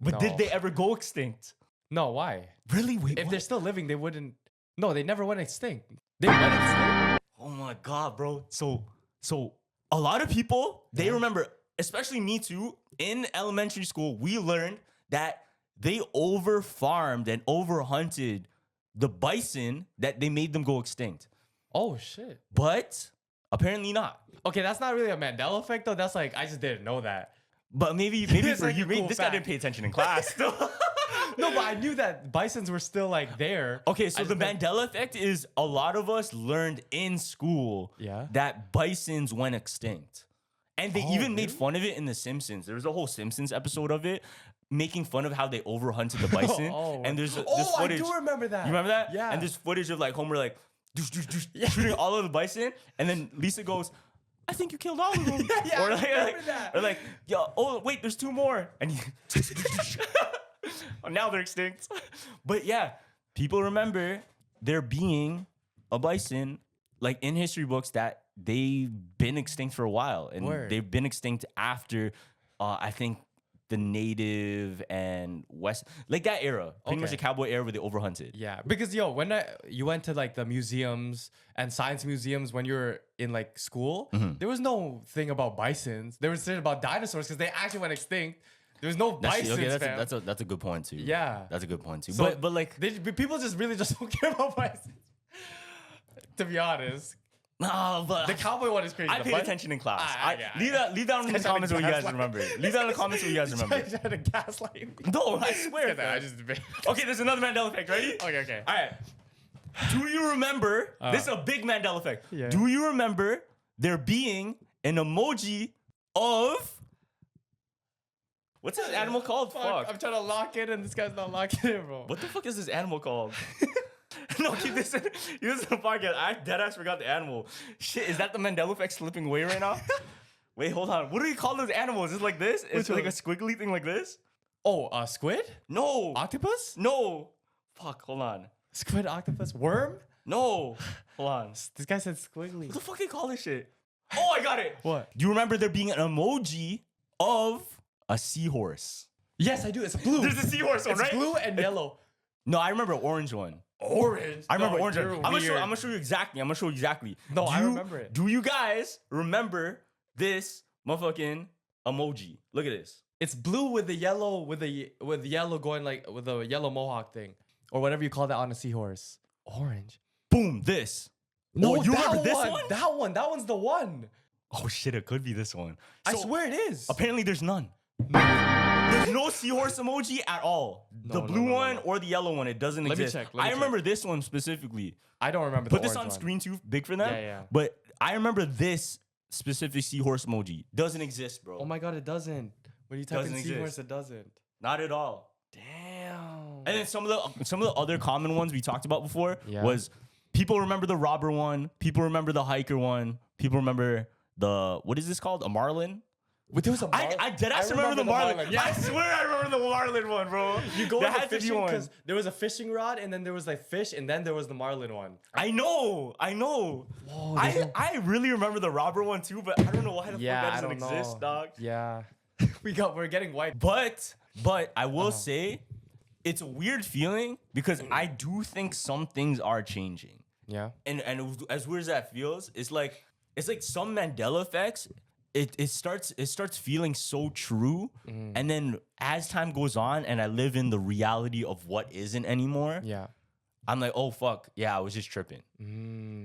Speaker 1: But
Speaker 2: No.
Speaker 1: did they ever go extinct?
Speaker 2: No, why?
Speaker 1: Really? Wait,
Speaker 2: If
Speaker 1: what?
Speaker 2: they're still living, they wouldn't. No, they never went extinct. They went extinct.
Speaker 1: Oh my god, bro. So a lot of people, they remember, especially me too, in elementary school, we learned that they over-farmed and over-hunted the bison that they made them go extinct.
Speaker 2: Oh shit.
Speaker 1: But apparently not.
Speaker 2: Okay, that's not really a Mandela effect though. That's like I just didn't know that.
Speaker 1: But maybe
Speaker 2: It's
Speaker 1: for
Speaker 2: like
Speaker 1: you,
Speaker 2: a
Speaker 1: maybe
Speaker 2: cool
Speaker 1: this guy
Speaker 2: fact.
Speaker 1: didn't pay attention in class.
Speaker 2: No, but I knew that bisons were still like there.
Speaker 1: Okay, so
Speaker 2: I
Speaker 1: the
Speaker 2: just didn't-
Speaker 1: Mandela effect is a lot of us learned in school
Speaker 2: Yeah.
Speaker 1: that bisons went extinct. And they
Speaker 2: Oh,
Speaker 1: even made
Speaker 2: really?
Speaker 1: fun of it in The Simpsons. There was a whole Simpsons episode of it making fun of how they overhunted the bison. And there's this footage.
Speaker 2: I do remember that.
Speaker 1: You remember that?
Speaker 2: Yeah.
Speaker 1: And there's footage of like Homer like shooting all of the bison. And then Lisa goes, I think you killed all of them.
Speaker 2: Yeah,
Speaker 1: or
Speaker 2: I
Speaker 1: like,
Speaker 2: remember that.
Speaker 1: Or like, yo, oh wait, there's two more. And he oh, now they're extinct. But yeah, people remember there being a bison like in history books that they've been extinct for a while. And
Speaker 2: Word.
Speaker 1: they've been extinct after I think the native and west, like that era, pretty much the cowboy era where they overhunted.
Speaker 2: Yeah, because when you went to like the museums and science museums when you were in like school, there was no thing about bisons. There was thing about dinosaurs because they actually went extinct. There was no bisons.
Speaker 1: Okay,
Speaker 2: fam.
Speaker 1: that's a good point too.
Speaker 2: Yeah,
Speaker 1: that's a good point too.
Speaker 2: So
Speaker 1: but like
Speaker 2: people just really just don't care about bisons. To be honest.
Speaker 1: No, but
Speaker 2: the cowboy one is crazy.
Speaker 1: I paid attention in class. Leave that in the
Speaker 2: This guy's
Speaker 1: comments what you guys
Speaker 2: trying to
Speaker 1: remember. Leave that in the comments what you guys remember.
Speaker 2: Trying to gaslight me.
Speaker 1: No, I swear.
Speaker 2: I just
Speaker 1: Okay, there's another Mandela effect. Ready?
Speaker 2: Okay.
Speaker 1: All right. Do you remember? This is a big Mandela effect.
Speaker 2: Yeah.
Speaker 1: Do you remember there being an emoji of what's this animal called? Fuck.
Speaker 2: I'm trying to lock it and this guy's not locking it, bro.
Speaker 1: What the fuck is this animal called? No, keep this in the podcast. I deadass forgot the animal. Shit, is that the Mandela effect slipping away right now? Wait, hold on. What do we call those animals? Is it like this? It's like a squiggly thing like this?
Speaker 2: Oh, squid?
Speaker 1: No.
Speaker 2: Octopus?
Speaker 1: No. Fuck, hold on.
Speaker 2: Squid, octopus, worm?
Speaker 1: No. Hold on.
Speaker 2: This guy said squiggly.
Speaker 1: What the fuck do you call this shit? Oh, I got it.
Speaker 2: What?
Speaker 1: Do you remember there being an emoji of a seahorse?
Speaker 2: Yes, I do. It's blue.
Speaker 1: There's a seahorse one,
Speaker 2: it's
Speaker 1: right?
Speaker 2: blue and yellow.
Speaker 1: No, I remember an orange one.
Speaker 2: Orange?
Speaker 1: I remember orange one.
Speaker 2: You're
Speaker 1: I'm
Speaker 2: weird.
Speaker 1: gonna show you exactly.
Speaker 2: No, I remember it.
Speaker 1: Do you guys remember this motherfucking emoji? Look at this.
Speaker 2: It's blue with the yellow with yellow going like with a yellow mohawk thing or whatever you call that on a seahorse. Orange.
Speaker 1: Boom, this.
Speaker 2: No,
Speaker 1: oh, you
Speaker 2: that
Speaker 1: remember this
Speaker 2: one.
Speaker 1: one?
Speaker 2: That one. That one's the one.
Speaker 1: Oh shit, it could be this one.
Speaker 2: I
Speaker 1: So,
Speaker 2: swear it is.
Speaker 1: apparently there's none. There's no seahorse emoji at all. The blue one or the yellow one, it doesn't exist.
Speaker 2: Let me check.
Speaker 1: I remember this one specifically.
Speaker 2: I don't remember.
Speaker 1: Put
Speaker 2: the
Speaker 1: this on
Speaker 2: orange one.
Speaker 1: screen too big for them.
Speaker 2: Yeah.
Speaker 1: But I remember this specific seahorse emoji doesn't exist, bro.
Speaker 2: Oh my god, it doesn't. When you type
Speaker 1: Doesn't
Speaker 2: in seahorse,
Speaker 1: exist.
Speaker 2: it doesn't.
Speaker 1: Not at all.
Speaker 2: Damn.
Speaker 1: And then some of the other common ones we talked about before
Speaker 2: Yeah.
Speaker 1: was people remember the robber one, people remember the hiker one, people remember the what is this called? A marlin?
Speaker 2: But there was a
Speaker 1: I deadass remember the marlin.
Speaker 2: Yeah.
Speaker 1: I swear I remember the marlin one, bro.
Speaker 2: You go
Speaker 1: That
Speaker 2: into
Speaker 1: had to be
Speaker 2: fishing
Speaker 1: one.
Speaker 2: because there was a fishing rod and then there was like fish and then there was the marlin one.
Speaker 1: I know.
Speaker 2: Whoa,
Speaker 1: I really remember the robber one too, but I don't know why the fuck that
Speaker 2: I
Speaker 1: doesn't
Speaker 2: don't
Speaker 1: exist,
Speaker 2: know.
Speaker 1: dog.
Speaker 2: Yeah. We're getting white.
Speaker 1: But I will say it's a weird feeling because I do think some things are changing.
Speaker 2: Yeah.
Speaker 1: And as weird as that feels, it's like some Mandela effects. It starts feeling so true, and then as time goes on, and I live in the reality of what isn't anymore.
Speaker 2: Yeah.
Speaker 1: I'm like, oh fuck, yeah, I was just tripping.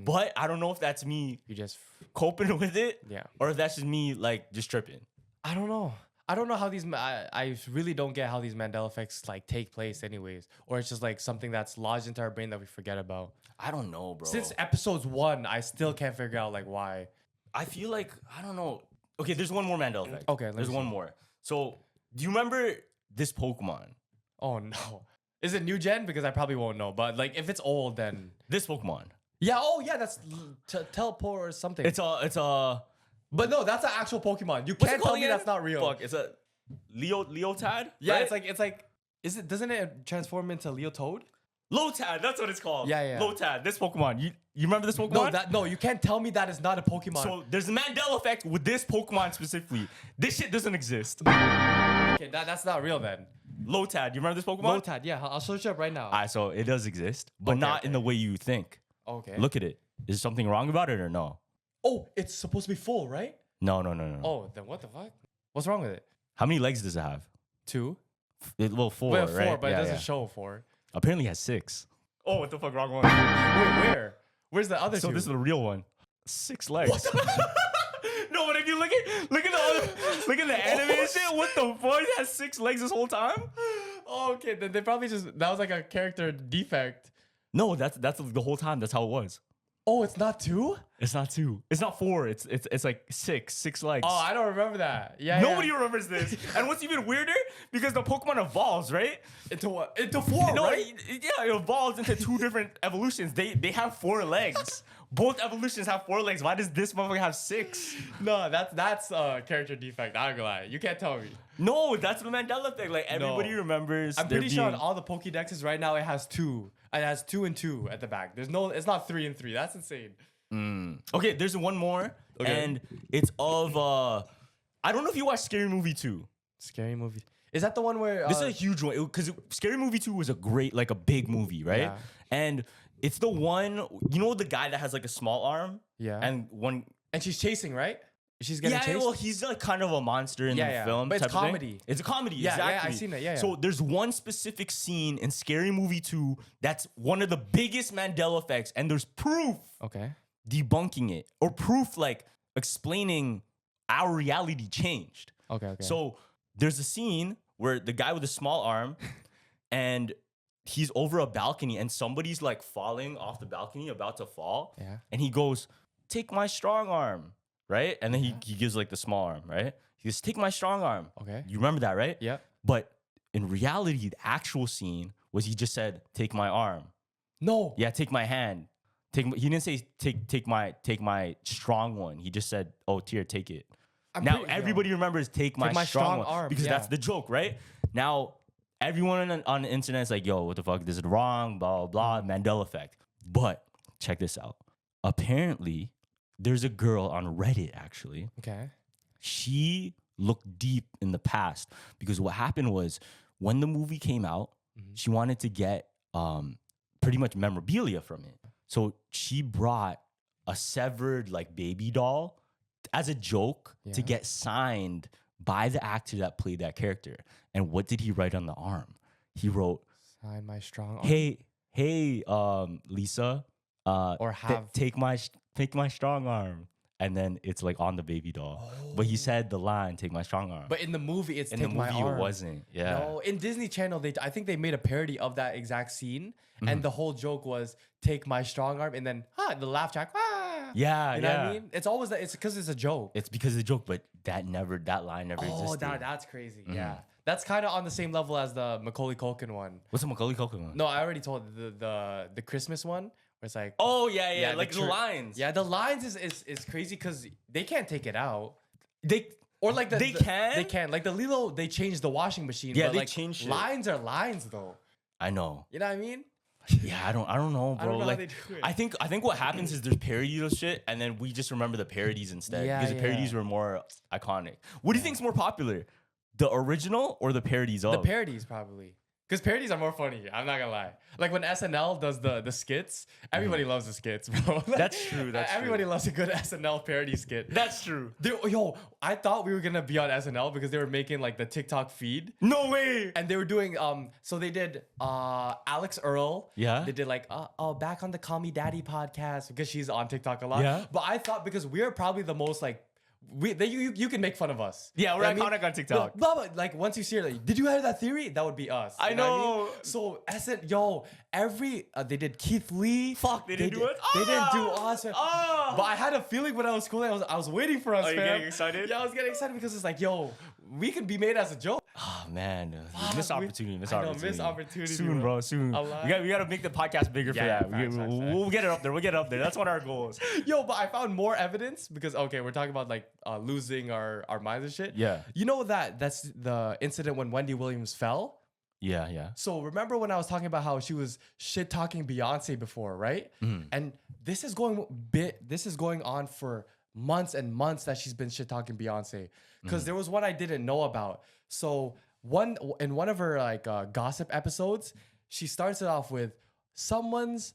Speaker 1: But I don't know if that's me
Speaker 2: You just
Speaker 1: coping with it,
Speaker 2: Yeah.
Speaker 1: or if that's just me like just tripping.
Speaker 2: I don't know. I don't know how these I really don't get how these Mandela effects like take place anyways, or it's just like something that's lodged into our brain that we forget about.
Speaker 1: I don't know, bro.
Speaker 2: Since episodes 1, I still can't figure out like why.
Speaker 1: I feel like I don't know. Okay, there's one more Mandela effect.
Speaker 2: Okay, let me
Speaker 1: there's
Speaker 2: see.
Speaker 1: one more. So, do you remember this Pokemon?
Speaker 2: Oh no. Is it new gen? Because I probably won't know. But like if it's old, then
Speaker 1: This Pokemon.
Speaker 2: yeah. Oh yeah, that's teleport or something.
Speaker 1: It's a.
Speaker 2: But no, that's an actual Pokemon. You
Speaker 1: What's it
Speaker 2: can't
Speaker 1: called
Speaker 2: tell me
Speaker 1: again?
Speaker 2: that's not real.
Speaker 1: Fuck, it's a Leotad.
Speaker 2: Yeah,
Speaker 1: right?
Speaker 2: it's like doesn't it transform into Leotoad?
Speaker 1: Lotad. That's what it's called.
Speaker 2: Yeah.
Speaker 1: Lotad. This Pokemon. You remember this Pokemon?
Speaker 2: No, you can't tell me that is not a Pokemon.
Speaker 1: So there's a Mandela effect with this Pokemon specifically. This shit doesn't exist.
Speaker 2: okay, that's not real then.
Speaker 1: Lotad. You remember this Pokemon?
Speaker 2: Lotad, yeah, I'll search it up right now.
Speaker 1: Alright, so it does exist, but
Speaker 2: Okay,
Speaker 1: not in
Speaker 2: okay.
Speaker 1: the way you think.
Speaker 2: Okay.
Speaker 1: Look at it. Is something wrong about it or no?
Speaker 2: Oh, it's supposed to be full, right?
Speaker 1: No.
Speaker 2: Oh, then what the fuck? What's wrong with it?
Speaker 1: How many legs does it have?
Speaker 2: 2.
Speaker 1: Well, 4,
Speaker 2: Wait,
Speaker 1: right?
Speaker 2: 4, but
Speaker 1: Yeah,
Speaker 2: it doesn't
Speaker 1: yeah.
Speaker 2: show 4.
Speaker 1: Apparently it has 6. Oh, what the fuck? Wrong one.
Speaker 2: Wait, where? Where's the other
Speaker 1: So
Speaker 2: 2?
Speaker 1: this is the real one. 6 legs. No, but if you look at the anime and shit, what the fuck? It has 6 legs this whole time?
Speaker 2: Oh, okay, then they probably that was like a character defect.
Speaker 1: No, that's the whole time. That's how it was.
Speaker 2: Oh, it's not 2?
Speaker 1: It's not 2. It's not 4. It's like 6 legs.
Speaker 2: Oh, I don't remember that. Yeah.
Speaker 1: Nobody remembers this. And what's even weirder, because the Pokemon evolves, right?
Speaker 2: Into what? Into 4,
Speaker 1: No,
Speaker 2: right?
Speaker 1: it evolves into 2 different evolutions. They have 4 legs. Both evolutions have 4 legs. Why does this motherfucker have 6?
Speaker 2: No, that's a character defect. I'm gonna lie. You can't tell me.
Speaker 1: No, that's the Mandela thing. Like everybody
Speaker 2: No.
Speaker 1: remembers.
Speaker 2: I'm
Speaker 1: there
Speaker 2: pretty sure on
Speaker 1: being-
Speaker 2: all the Pokédexes right now it has 2. It has 2 and 2 at the back. It's not 3 and 3. That's insane.
Speaker 1: Okay, there's one more,
Speaker 2: Okay.
Speaker 1: and it's of I don't know if you watched Scary Movie 2.
Speaker 2: Scary movie. Is that the one where
Speaker 1: This is a huge one because Scary Movie 2 was a big movie, right?
Speaker 2: Yeah.
Speaker 1: And it's the one, the guy that has like a small arm?
Speaker 2: Yeah.
Speaker 1: And
Speaker 2: she's chasing, right? She's getting chased?
Speaker 1: well, he's like kind of a monster in the film.
Speaker 2: But it's
Speaker 1: type of thing.
Speaker 2: comedy.
Speaker 1: It's a comedy,
Speaker 2: Yeah,
Speaker 1: exactly.
Speaker 2: yeah, I've seen it. Yeah.
Speaker 1: So there's one specific scene in Scary Movie 2 that's one of the biggest Mandela effects, and there's proof
Speaker 2: Okay.
Speaker 1: debunking it, or proof like explaining our reality changed.
Speaker 2: Okay.
Speaker 1: So there's a scene where the guy with the small arm and he's over a balcony and somebody's like falling off the balcony, about to fall.
Speaker 2: Yeah.
Speaker 1: And he goes, "Take my strong arm," right? And then he gives like the small arm, right? He goes, "Take my strong arm."
Speaker 2: Okay.
Speaker 1: You remember that, right?
Speaker 2: Yeah.
Speaker 1: But in reality, the actual scene was he just said, "Take my arm."
Speaker 2: No.
Speaker 1: Yeah, take my hand. He didn't say take my strong one. He just said, "Oh, Tier, take it." Now everybody remembers take my strong one
Speaker 2: arm
Speaker 1: because that's the joke, right? Now everyone on the internet is like, "Yo, what the fuck? This is wrong." Blah blah blah. Mandela effect. But check this out. Apparently, there's a girl on Reddit actually.
Speaker 2: Okay.
Speaker 1: She looked deep in the past because what happened was when the movie came out, she wanted to get pretty much memorabilia from it. So she brought a severed like baby doll as a joke to get signed by the actor that played that character. And what did he write on the arm? He wrote,
Speaker 2: "Sign my strong arm."
Speaker 1: Hey, Lisa,
Speaker 2: Or have
Speaker 1: take my strong arm. And then it's like on the baby doll. But he said the line, "Take my strong arm."
Speaker 2: But in the movie, it's
Speaker 1: in
Speaker 2: "Take
Speaker 1: the
Speaker 2: my
Speaker 1: movie,
Speaker 2: arm."
Speaker 1: it wasn't. Yeah.
Speaker 2: No, in Disney Channel, I think they made a parody of that exact scene, and the whole joke was "Take my strong arm," and then the laugh track.
Speaker 1: Yeah,
Speaker 2: You know what I mean? It's always that. It's because it's a joke.
Speaker 1: It's because of the joke, but that line never existed.
Speaker 2: That's crazy. Yeah, that's kind of on the same level as the Macaulay Culkin one.
Speaker 1: What's the Macaulay Culkin one?
Speaker 2: No, I already told the Christmas one. Where it's like,
Speaker 1: oh yeah, like the lines.
Speaker 2: Yeah, the lines is crazy because they can't take it out.
Speaker 1: They can.
Speaker 2: Like the Lilo, they changed the washing machine.
Speaker 1: Yeah,
Speaker 2: but
Speaker 1: they
Speaker 2: like,
Speaker 1: changed it.
Speaker 2: lines are lines though.
Speaker 1: I know.
Speaker 2: You know what I mean?
Speaker 1: Yeah, I don't know, bro.
Speaker 2: I don't know
Speaker 1: like,
Speaker 2: how they do it.
Speaker 1: I think what happens is there's parodies of shit, and then we just remember the parodies instead because the parodies were more iconic. What do you think's more popular, the original or the parodies of?
Speaker 2: The parodies probably. Because parodies are more funny. I'm not gonna lie. Like when SNL does the skits, everybody loves the skits, bro.
Speaker 1: That's true.
Speaker 2: Everybody loves a good SNL parody skit.
Speaker 1: That's true.
Speaker 2: I thought we were gonna be on SNL because they were making like the TikTok feed.
Speaker 1: No way.
Speaker 2: And they were doing so they did Alex Earl.
Speaker 1: Yeah.
Speaker 2: They did like back on the Call Me Daddy podcast because she's on TikTok a lot.
Speaker 1: Yeah.
Speaker 2: But I thought because we're probably the most like you can make fun of us.
Speaker 1: Yeah, we're
Speaker 2: You know what
Speaker 1: iconic on TikTok.
Speaker 2: Blah, blah, like once you see it, like, did you hear that theory? That would be us.
Speaker 1: I
Speaker 2: You
Speaker 1: know.
Speaker 2: what I mean? So they did Keith Lee.
Speaker 1: Fuck, they didn't do it?
Speaker 2: They didn't do us.
Speaker 1: Oh.
Speaker 2: But I had a feeling when I was schooling, I was waiting for us.
Speaker 1: Are you
Speaker 2: fam.
Speaker 1: getting excited?
Speaker 2: Yeah, I was getting excited because it's like, we can be made as a joke.
Speaker 1: Oh man, missed opportunity.
Speaker 2: I know, missed opportunity,
Speaker 1: Soon, bro. Soon.
Speaker 2: A lot.
Speaker 1: We gotta make the podcast bigger for
Speaker 2: Yeah,
Speaker 1: that.
Speaker 2: facts.
Speaker 1: We'll get it up there. We'll get it up there. That's one of our goals.
Speaker 2: But I found more evidence because we're talking about like losing our minds and shit.
Speaker 1: Yeah.
Speaker 2: You know that's the incident when Wendy Williams fell.
Speaker 1: Yeah.
Speaker 2: So remember when I was talking about how she was shit talking Beyonce before, right? And this is going on for months and months that she's been shit talking Beyonce. Because there was one I didn't know about. So in one of her like gossip episodes, she starts it off with someone's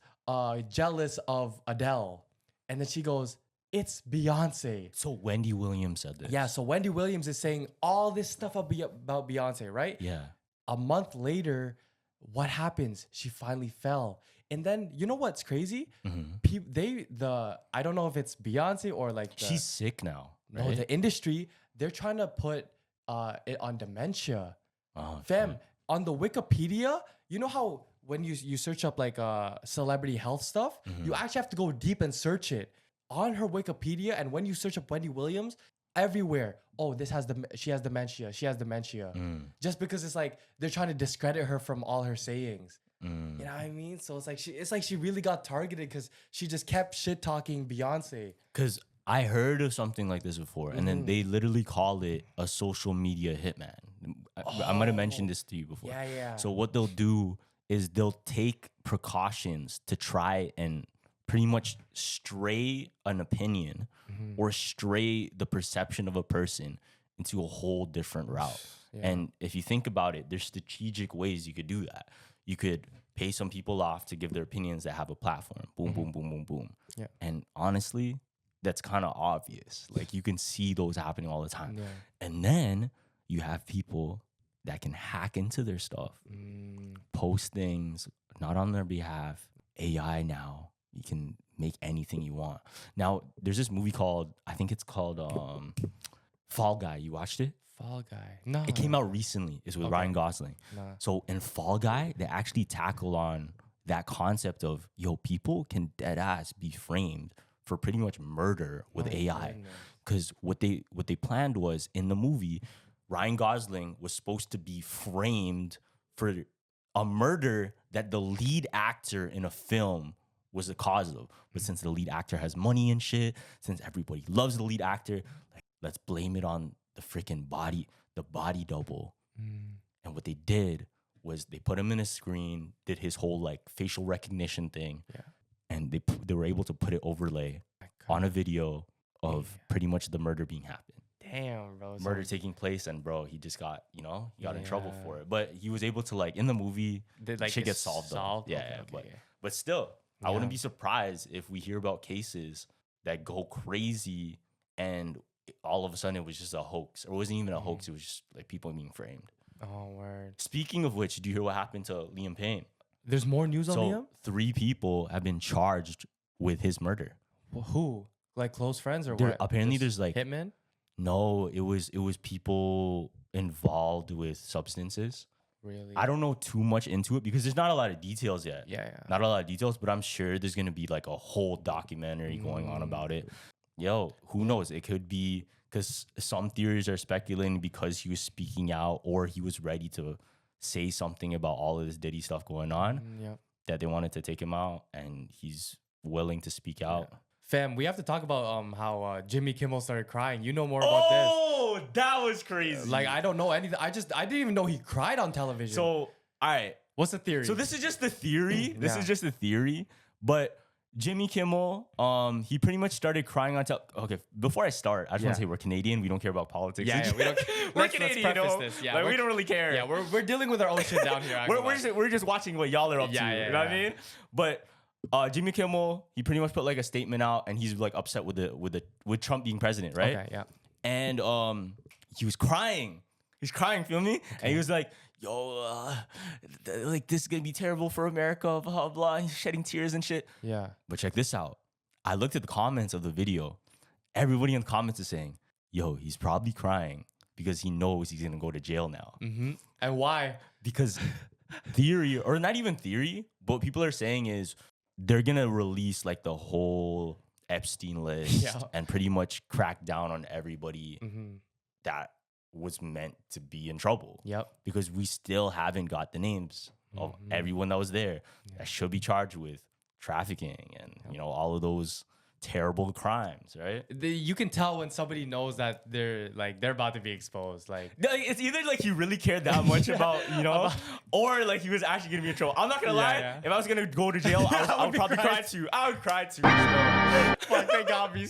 Speaker 2: jealous of Adele, and then she goes, "It's Beyonce."
Speaker 1: So Wendy Williams said this.
Speaker 2: Yeah. So Wendy Williams is saying all this stuff about Beyonce, right?
Speaker 1: Yeah.
Speaker 2: A month later, what happens? She finally fell. And then you know what's crazy? I don't know if it's Beyonce or like
Speaker 1: she's sick now. Right?
Speaker 2: No, the industry, they're trying to put it on dementia.
Speaker 1: Oh,
Speaker 2: Fam,
Speaker 1: shit.
Speaker 2: on the Wikipedia, you know how when you search up like celebrity health stuff, you actually have to go deep and search it. On her Wikipedia, and when you search up Wendy Williams, everywhere, she has dementia. She has dementia. Just because it's like they're trying to discredit her from all her sayings. You know what I mean? So it's like she really got targeted because she just kept shit talking Beyonce.
Speaker 1: Because I heard of something like this before, and then they literally called it a social media hitman. I might have mentioned this to you before.
Speaker 2: Yeah.
Speaker 1: So what they'll do is they'll take precautions to try and pretty much stray an opinion or stray the perception of a person into a whole different route. And if you think about it, there's strategic ways you could do that. You could pay some people off to give their opinions that have a platform. Boom, boom, boom, boom, boom.
Speaker 2: Yeah.
Speaker 1: And honestly, that's kind of obvious. Like you can see those happening all the time.
Speaker 2: Yeah.
Speaker 1: And then you have people that can hack into their stuff, post things not on their behalf. AI now, you can make anything you want. Now, there's this movie called, I think it's called Fall Guy. You watched it?
Speaker 2: Fall Guy. No.
Speaker 1: It came out recently. It's with Ryan Gosling.
Speaker 2: Nah.
Speaker 1: So in Fall Guy, they actually tackle on that concept of, yo, people can dead ass be framed for pretty much murder with AI. Because what they planned was, in the movie, Ryan Gosling was supposed to be framed for a murder that the lead actor in a film was the cause of. But since the lead actor has money and shit, since everybody loves the lead actor, like, let's blame it on the freaking the body double. And what they did was they put him in a screen, did his whole like facial recognition thing, and they were able to put it overlay on a video of pretty much the murder being happened.
Speaker 2: Damn, bro.
Speaker 1: Murder taking place, and bro, he just got, he got in trouble for it. But he was able to, like, in the movie, shit gets solved. But still, I wouldn't be surprised if we hear about cases that go crazy and all of a sudden it was just a hoax. Or it wasn't even a hoax, it was just like people being framed.
Speaker 2: Oh, word.
Speaker 1: Speaking of which, do you hear what happened to Liam Payne?
Speaker 2: There's more news on Liam?
Speaker 1: 3 people have been charged with his murder.
Speaker 2: Well, who? Like close friends or what?
Speaker 1: Apparently there's like
Speaker 2: hitmen?
Speaker 1: No, it was people involved with substances.
Speaker 2: Really?
Speaker 1: I don't know too much into it because there's not a lot of details yet.
Speaker 2: Yeah.
Speaker 1: Not a lot of details, but I'm sure there's going to be like a whole documentary going on about it. Yo, who knows? It could be because some theories are speculating because he was speaking out or he was ready to say something about all of this Diddy stuff going on, that they wanted to take him out, and he's willing to speak out.
Speaker 2: Fam, we have to talk about how Jimmy Kimmel started crying. You know more about this.
Speaker 1: Oh, that was crazy.
Speaker 2: Like, I don't know anything. I didn't even know he cried on television.
Speaker 1: So, all right.
Speaker 2: What's the theory?
Speaker 1: So this is just the theory. This is just the theory. But Jimmy Kimmel, he pretty much started crying on Okay, before I start, I just want to say we're Canadian. We don't care about politics.
Speaker 2: Yeah, we don't.
Speaker 1: We're Canadian,
Speaker 2: this. Yeah,
Speaker 1: like, we don't really care.
Speaker 2: Yeah, we're dealing with our own shit down here.
Speaker 1: we're just watching what y'all are up to. You know what I mean? But Jimmy Kimmel, he pretty much put like a statement out, and he's like upset with Trump being president, right?
Speaker 2: Okay, yeah.
Speaker 1: And he was crying. He's crying, feel me? Okay. And he was like, yo, like this is gonna be terrible for America, blah blah. He's shedding tears and shit.
Speaker 2: Yeah.
Speaker 1: But check this out. I looked at the comments of the video. Everybody in the comments is saying, yo, he's probably crying because he knows he's gonna go to jail now.
Speaker 2: Mm-hmm. And why?
Speaker 1: Because theory, or not even theory, but what people are saying is they're gonna release like the whole Epstein list and pretty much crack down on everybody that was meant to be in trouble.
Speaker 2: Yep.
Speaker 1: Because we still haven't got the names of everyone that was there that should be charged with trafficking and all of those terrible crimes, right?
Speaker 2: You can tell when somebody knows that they're about to be exposed. Like,
Speaker 1: it's either like he really cared that much about, or like he was actually gonna be in trouble. I'm not gonna lie. Yeah. If I was gonna go to jail, I would probably cry too. I would cry too.
Speaker 2: Fuck, they got me.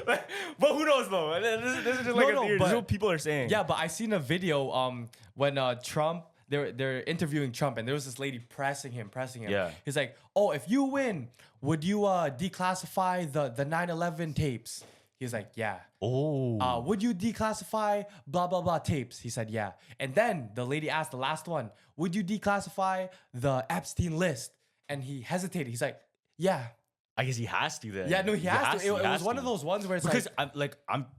Speaker 1: But who knows though? This is just like a theory. This is what people are saying.
Speaker 2: Yeah, but I seen a video when Trump. They're interviewing Trump, and there was this lady pressing him. Yeah. He's like, oh, if you win, would you declassify the 9/11 tapes? He's like, yeah.
Speaker 1: Oh.
Speaker 2: Would you declassify blah, blah, blah tapes? He said, yeah. And then the lady asked the last one, would you declassify the Epstein list? And he hesitated. He's like, yeah.
Speaker 1: I guess he has to then.
Speaker 2: Yeah, no, he has to. It was one of those ones where it's
Speaker 1: because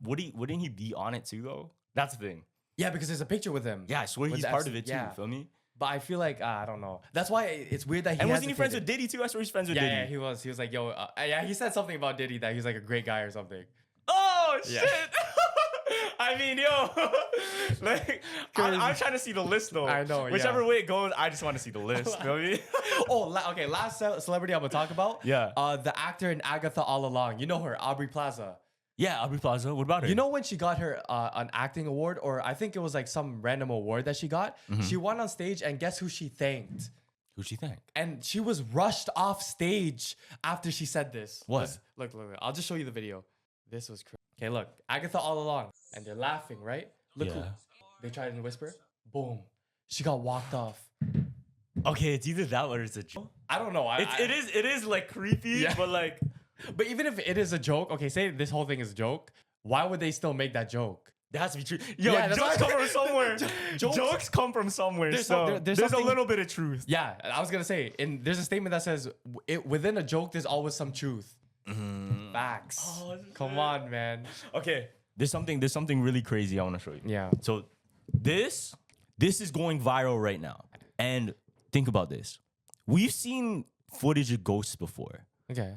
Speaker 1: wouldn't he be on it too though? That's the thing.
Speaker 2: Yeah, because there's a picture with him.
Speaker 1: Yeah, I swear he's part of it too. You feel me?
Speaker 2: But I feel like I don't know. That's why it's weird that he.
Speaker 1: And wasn't he friends with Diddy too? I swear he's friends with Diddy.
Speaker 2: Yeah, he was. He was like, yo, he said something about Diddy that he's like a great guy or something.
Speaker 1: Oh shit! I mean, yo, like I'm trying to see the list though.
Speaker 2: I know.
Speaker 1: Whichever way it goes, I just want to see the list. You know what I mean?
Speaker 2: Okay. Last celebrity I'm gonna talk about.
Speaker 1: Yeah.
Speaker 2: The actor in Agatha All Along. You know her, Aubrey Plaza.
Speaker 1: Yeah, Aubrey Plaza. What about her?
Speaker 2: You know when she got her an acting award, or I think it was like some random award that she got? She went on stage, and guess who she thanked?
Speaker 1: Who'd she thank?
Speaker 2: And she was rushed off stage after she said this.
Speaker 1: What?
Speaker 2: Look. I'll just show you the video. This was crazy. Okay, look. Agatha All Along. And they're laughing, right? Look who. They tried and whisper. Boom. She got walked off.
Speaker 1: Okay, it's either that or it's a joke.
Speaker 2: I don't know.
Speaker 1: It is like creepy,
Speaker 2: Yeah.
Speaker 1: but like
Speaker 2: But even if it is a joke, okay, say this whole thing is a joke, why would they still make that joke?
Speaker 1: that has to be true. Yo,
Speaker 2: Yeah, that's
Speaker 1: jokes
Speaker 2: why-
Speaker 1: come from somewhere.
Speaker 2: Jokes-
Speaker 1: Jokes come from somewhere.
Speaker 2: There's
Speaker 1: so
Speaker 2: some- there's
Speaker 1: there's a
Speaker 2: something-
Speaker 1: little bit of truth.
Speaker 2: Yeah, I was gonna say, and there's a statement that says, within a joke, there's always some truth. Facts.
Speaker 1: Oh,
Speaker 2: Come on, man.
Speaker 1: Okay, there's something really crazy I want to show you.
Speaker 2: Yeah.
Speaker 1: So this is going viral right now. And think about this. We've seen footage of ghosts before.
Speaker 2: Okay.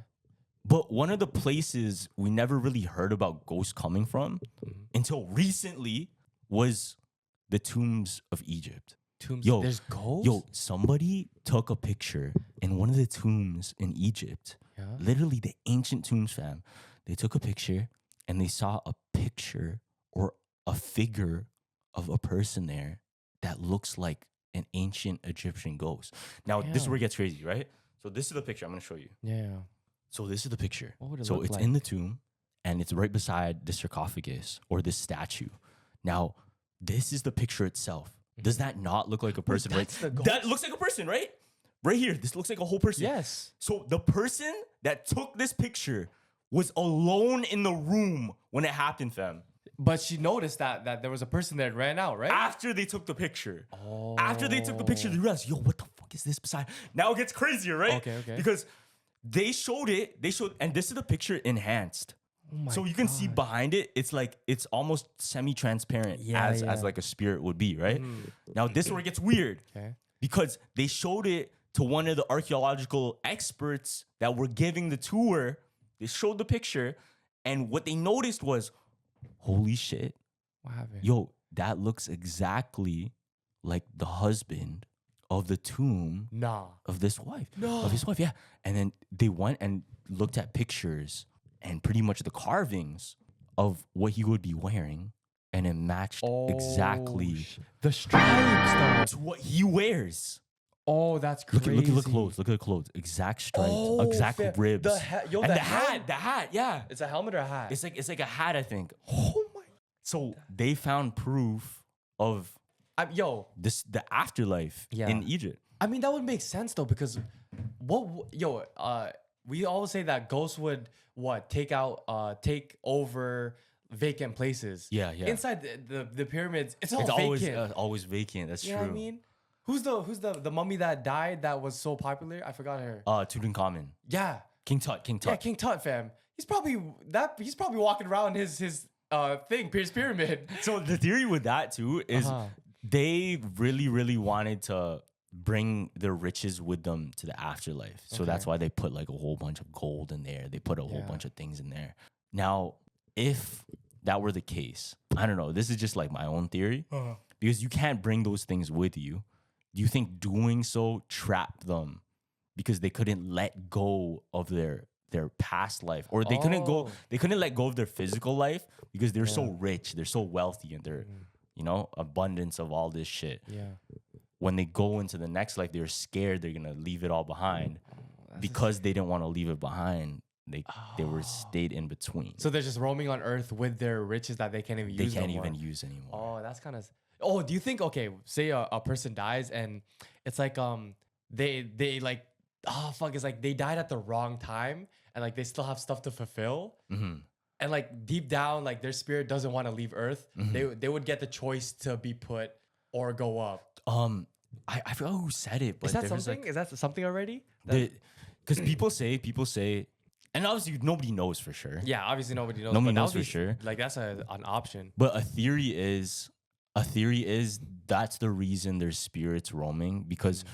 Speaker 1: But one of the places we never really heard about ghosts coming from until recently was the tombs of Egypt.
Speaker 2: Tombs.
Speaker 1: Yo,
Speaker 2: There's ghosts?
Speaker 1: Yo, somebody took a picture in one of the tombs in Egypt.
Speaker 2: Yeah.
Speaker 1: Literally the ancient tombs, fam. They took a picture and they saw a picture or a figure of a person there that looks like an ancient Egyptian ghost. Now, this is where it gets crazy, right? So this is the picture I'm going to show you.
Speaker 2: Yeah.
Speaker 1: So this is the picture.
Speaker 2: What would it
Speaker 1: so
Speaker 2: look
Speaker 1: it's
Speaker 2: like?
Speaker 1: in the tomb and it's right beside the sarcophagus or this statue. Now, this is the picture itself. Does that not look like a person, right?
Speaker 2: that's the ghost?
Speaker 1: That looks like a person, right? Right here. This looks like a whole person.
Speaker 2: Yes.
Speaker 1: So the person that took this picture was alone in the room when it happened, fam.
Speaker 2: But she noticed that there was a person that ran out, right?
Speaker 1: After they took the picture.
Speaker 2: Oh.
Speaker 1: After they took the picture, they realized, yo, what the fuck is this beside? Now it gets crazier, right?
Speaker 2: Okay.
Speaker 1: Because they showed, and this is the picture enhanced. So you can see behind it, it's almost semi-transparent as like a spirit would be, right? Now this is where it gets weird.
Speaker 2: Okay.
Speaker 1: Because they showed it to one of the archaeological experts that were giving the tour. They showed the picture, and what they noticed was, holy shit,
Speaker 2: What happened?
Speaker 1: yo, that looks exactly like the husband of the tomb
Speaker 2: Nah.
Speaker 1: of this wife. Of his wife, yeah. And then they went and looked at pictures and pretty much the carvings of what he would be wearing, and it matched exactly
Speaker 2: the stripes,
Speaker 1: to what he wears.
Speaker 2: Oh, that's
Speaker 1: Look
Speaker 2: crazy.
Speaker 1: at the clothes. Look at the clothes. Exact stripes.
Speaker 2: Oh,
Speaker 1: exact
Speaker 2: fam.
Speaker 1: ribs.
Speaker 2: The hat.
Speaker 1: and the hat. Yeah.
Speaker 2: It's a helmet or a hat?
Speaker 1: It's like a hat, I think.
Speaker 2: Oh my.
Speaker 1: So they found proof of the afterlife in Egypt.
Speaker 2: I mean, that would make sense though, because we always say that ghosts would take over vacant places.
Speaker 1: Yeah.
Speaker 2: Inside the pyramids, it's
Speaker 1: It's
Speaker 2: vacant.
Speaker 1: always vacant. That's
Speaker 2: You
Speaker 1: true.
Speaker 2: know what I mean? Who's the mummy that died that was so popular? I forgot her.
Speaker 1: Tutankhamun.
Speaker 2: Yeah.
Speaker 1: King Tut.
Speaker 2: Yeah, King Tut, fam. He's probably walking around his pyramid.
Speaker 1: So the theory with that too is they really, really wanted to bring their riches with them to the afterlife. So that's why they put like a whole bunch of gold in there. They put a whole bunch of things in there. Now, if that were the case, I don't know. This is just like my own theory because you can't bring those things with you. Do you think doing so trapped them because they couldn't let go of their past life, or they couldn't let go of their physical life because they're so rich, they're so wealthy, and they're abundance of all this shit.
Speaker 2: Yeah.
Speaker 1: When they go into the next life, they're scared they're gonna leave it all behind because they didn't want to leave it behind. They were stayed in between.
Speaker 2: So they're just roaming on Earth with their riches that they can't even use.
Speaker 1: They can't even use anymore.
Speaker 2: Oh, that's kind of. Oh, do you think? Okay, say a person dies and it's like they like it's like they died at the wrong time and like they still have stuff to fulfill. And like deep down, like their spirit doesn't want to leave Earth. They would get the choice to be put or go up.
Speaker 1: I forgot who said it, but
Speaker 2: Is that
Speaker 1: there was,
Speaker 2: something?
Speaker 1: like,
Speaker 2: Is that something already?
Speaker 1: because people say, and obviously nobody knows for sure.
Speaker 2: Yeah, obviously nobody knows.
Speaker 1: Nobody
Speaker 2: but that
Speaker 1: knows
Speaker 2: would
Speaker 1: for sure.
Speaker 2: Like that's an option.
Speaker 1: But a theory is that's the reason there's spirits roaming, because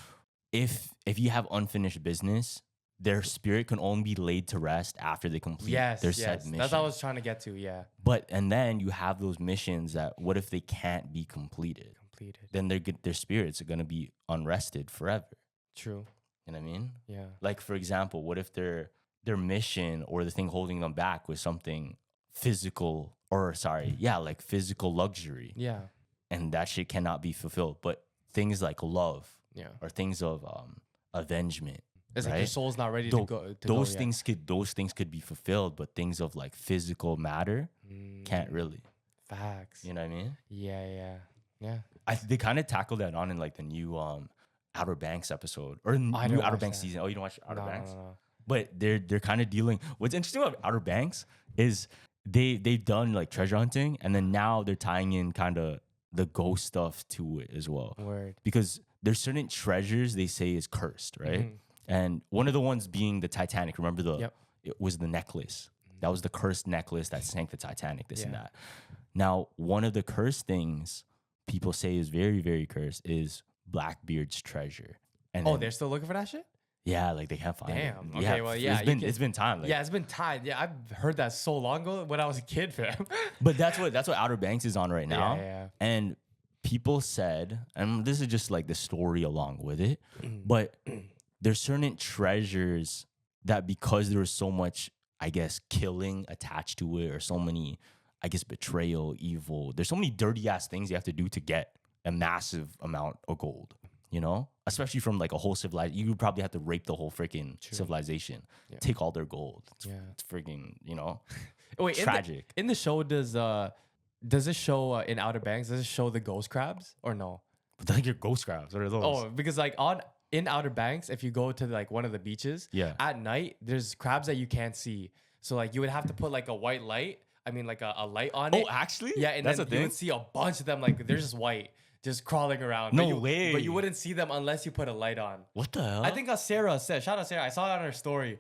Speaker 1: if you have unfinished business, their spirit can only be laid to rest after they complete their said mission.
Speaker 2: That's what I was trying to get to. Yeah.
Speaker 1: And then you have those missions that what if they can't be completed? Then their spirits are gonna be unrested forever.
Speaker 2: True.
Speaker 1: You know what I mean?
Speaker 2: Yeah.
Speaker 1: Like, for example, what if their mission or the thing holding them back was something physical, like physical luxury.
Speaker 2: Yeah.
Speaker 1: And that shit cannot be fulfilled. But things like love, or things of avengement.
Speaker 2: It's like your soul's not ready
Speaker 1: to
Speaker 2: go.
Speaker 1: Those things could be fulfilled, but things of like physical matter can't really.
Speaker 2: Facts.
Speaker 1: You know what I mean?
Speaker 2: Yeah.
Speaker 1: they kind of tackled that on in like the new Outer Banks episode or new Outer Banks season. Oh, you don't watch Outer Banks?
Speaker 2: No.
Speaker 1: But they're kind of dealing. What's interesting about Outer Banks is they've done like treasure hunting, and then now they're tying in kind of the ghost stuff to it as well.
Speaker 2: Word.
Speaker 1: Because there's certain treasures they say is cursed, right? And one of the ones being the Titanic. Remember it was the necklace. That was the cursed necklace that sank the Titanic. This and that. Now, one of the cursed things people say is very, very cursed is Blackbeard's treasure. And
Speaker 2: they're still looking for that shit?
Speaker 1: Yeah, like they can't find it.
Speaker 2: Damn. Okay, well, yeah.
Speaker 1: It's been time. Like,
Speaker 2: yeah, it's been time. Yeah, I've heard that so long ago when I was a kid, fam.
Speaker 1: But that's what Outer Banks is on right now.
Speaker 2: Yeah.
Speaker 1: And people said, and this is just like the story along with it, but there's certain treasures that because there was so much, I guess, killing attached to it, or so many, I guess, betrayal, evil. There's so many dirty ass things you have to do to get a massive amount of gold. You know, especially from like a whole civilization, you would probably have to rape the whole freaking civilization, take all their gold. It's freaking, you know,
Speaker 2: wait,
Speaker 1: tragic.
Speaker 2: In the show, does it show in Outer Banks? Does it show the ghost crabs or no?
Speaker 1: But like your ghost crabs, what are those?
Speaker 2: Oh, because like in Outer Banks, if you go to like one of the beaches, at night there's crabs that you can't see. So like you would have to put like a white light. I mean like a light on it.
Speaker 1: Oh, actually?
Speaker 2: Yeah, and
Speaker 1: that's
Speaker 2: then you would see a bunch of them like they're just white. Just crawling around.
Speaker 1: No way.
Speaker 2: But you wouldn't see them unless you put a light on.
Speaker 1: What the hell?
Speaker 2: I think Sarah said, shout out Sarah, I saw it on her story.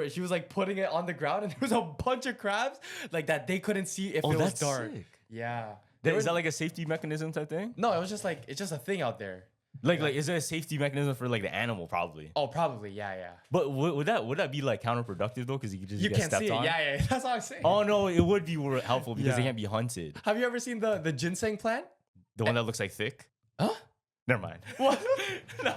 Speaker 2: She was like putting it on the ground and there was a bunch of crabs like that they couldn't see if it was dark.
Speaker 1: Sick.
Speaker 2: Yeah.
Speaker 1: Is that like a safety mechanism type thing?
Speaker 2: No, it was just like, it's just a thing out there.
Speaker 1: Like is there a safety mechanism for like the animal probably?
Speaker 2: Oh, probably, yeah.
Speaker 1: But would that be like counterproductive though? Because you could just get
Speaker 2: can't
Speaker 1: stepped
Speaker 2: see it.
Speaker 1: on?
Speaker 2: Yeah, that's what I'm saying.
Speaker 1: Oh no, it would be helpful because they can't be hunted.
Speaker 2: Have you ever seen the ginseng plant?
Speaker 1: The one that looks like thick?
Speaker 2: Huh?
Speaker 1: Never mind.
Speaker 2: What?
Speaker 1: No.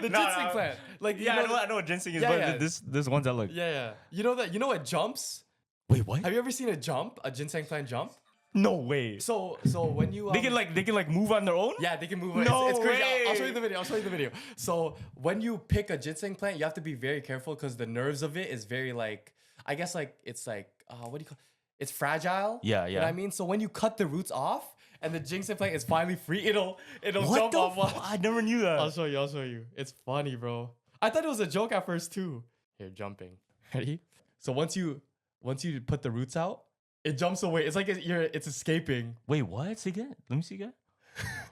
Speaker 2: The ginseng plant. Like
Speaker 1: I know what ginseng is, but this ones that look.
Speaker 2: Yeah. You know what jumps?
Speaker 1: Wait, what?
Speaker 2: Have you ever seen a ginseng plant jump?
Speaker 1: No way.
Speaker 2: So when you
Speaker 1: they can move on their own?
Speaker 2: Yeah, they can move.
Speaker 1: No
Speaker 2: it's crazy.
Speaker 1: way.
Speaker 2: I'll show you the video. So when you pick a ginseng plant, you have to be very careful because the nerves of it is very like, I guess like it's like what do you call? It's fragile.
Speaker 1: Yeah.
Speaker 2: You know what I mean? So when you cut the roots off and the ginseng plant is finally free, it'll
Speaker 1: What
Speaker 2: jump off.
Speaker 1: I never knew that.
Speaker 2: I'll show you. It's funny, bro. I thought it was a joke at first too. Here, jumping. Ready? So once you put the roots out, it jumps away. It's like it's escaping.
Speaker 1: Wait, what? Say again. Let me see again.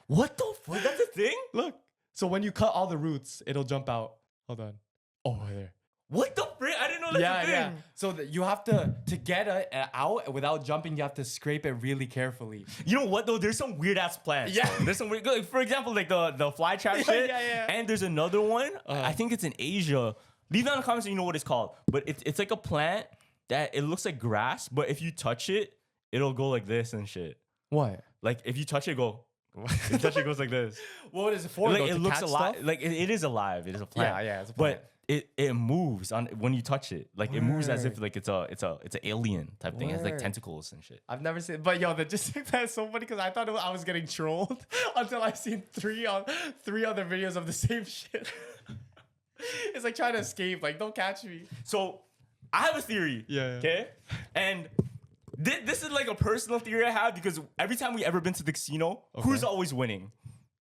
Speaker 1: What the fuck? That's a thing?
Speaker 2: Look. So when you cut all the roots, it'll jump out. Hold on. Oh, there.
Speaker 1: What the frick? I didn't know that's a thing.
Speaker 2: Yeah. So you have to get it out without jumping. You have to scrape it really carefully.
Speaker 1: You know what though? There's some weird ass plants.
Speaker 2: Yeah.
Speaker 1: There's some weird. Like, for example, like the fly trap shit.
Speaker 2: Yeah.
Speaker 1: And there's another one. I think it's in Asia. Leave down in the comments so you know what it's called. But it's like a plant that it looks like grass, but if you touch it, it'll go like this and shit.
Speaker 2: What?
Speaker 1: Like if you touch it, if you touch it, goes like this.
Speaker 2: What is it for?
Speaker 1: Like
Speaker 2: though,
Speaker 1: it
Speaker 2: to
Speaker 1: looks
Speaker 2: catch
Speaker 1: alive.
Speaker 2: stuff?
Speaker 1: Like it is alive. It is a plant.
Speaker 2: Yeah, it's a plant.
Speaker 1: But it moves on when you touch it. Like it moves as if like it's an alien type thing. It has like
Speaker 2: Word.
Speaker 1: tentacles and shit.
Speaker 2: I've never seen, but yo, the ginseng plant is so funny because I thought I was getting trolled until I seen three other videos of the same shit. It's like trying to escape. Like, don't catch me.
Speaker 1: So I have a theory.
Speaker 2: Yeah.
Speaker 1: Okay. And this is like a personal theory I have because every time we ever been to the casino, who's always winning?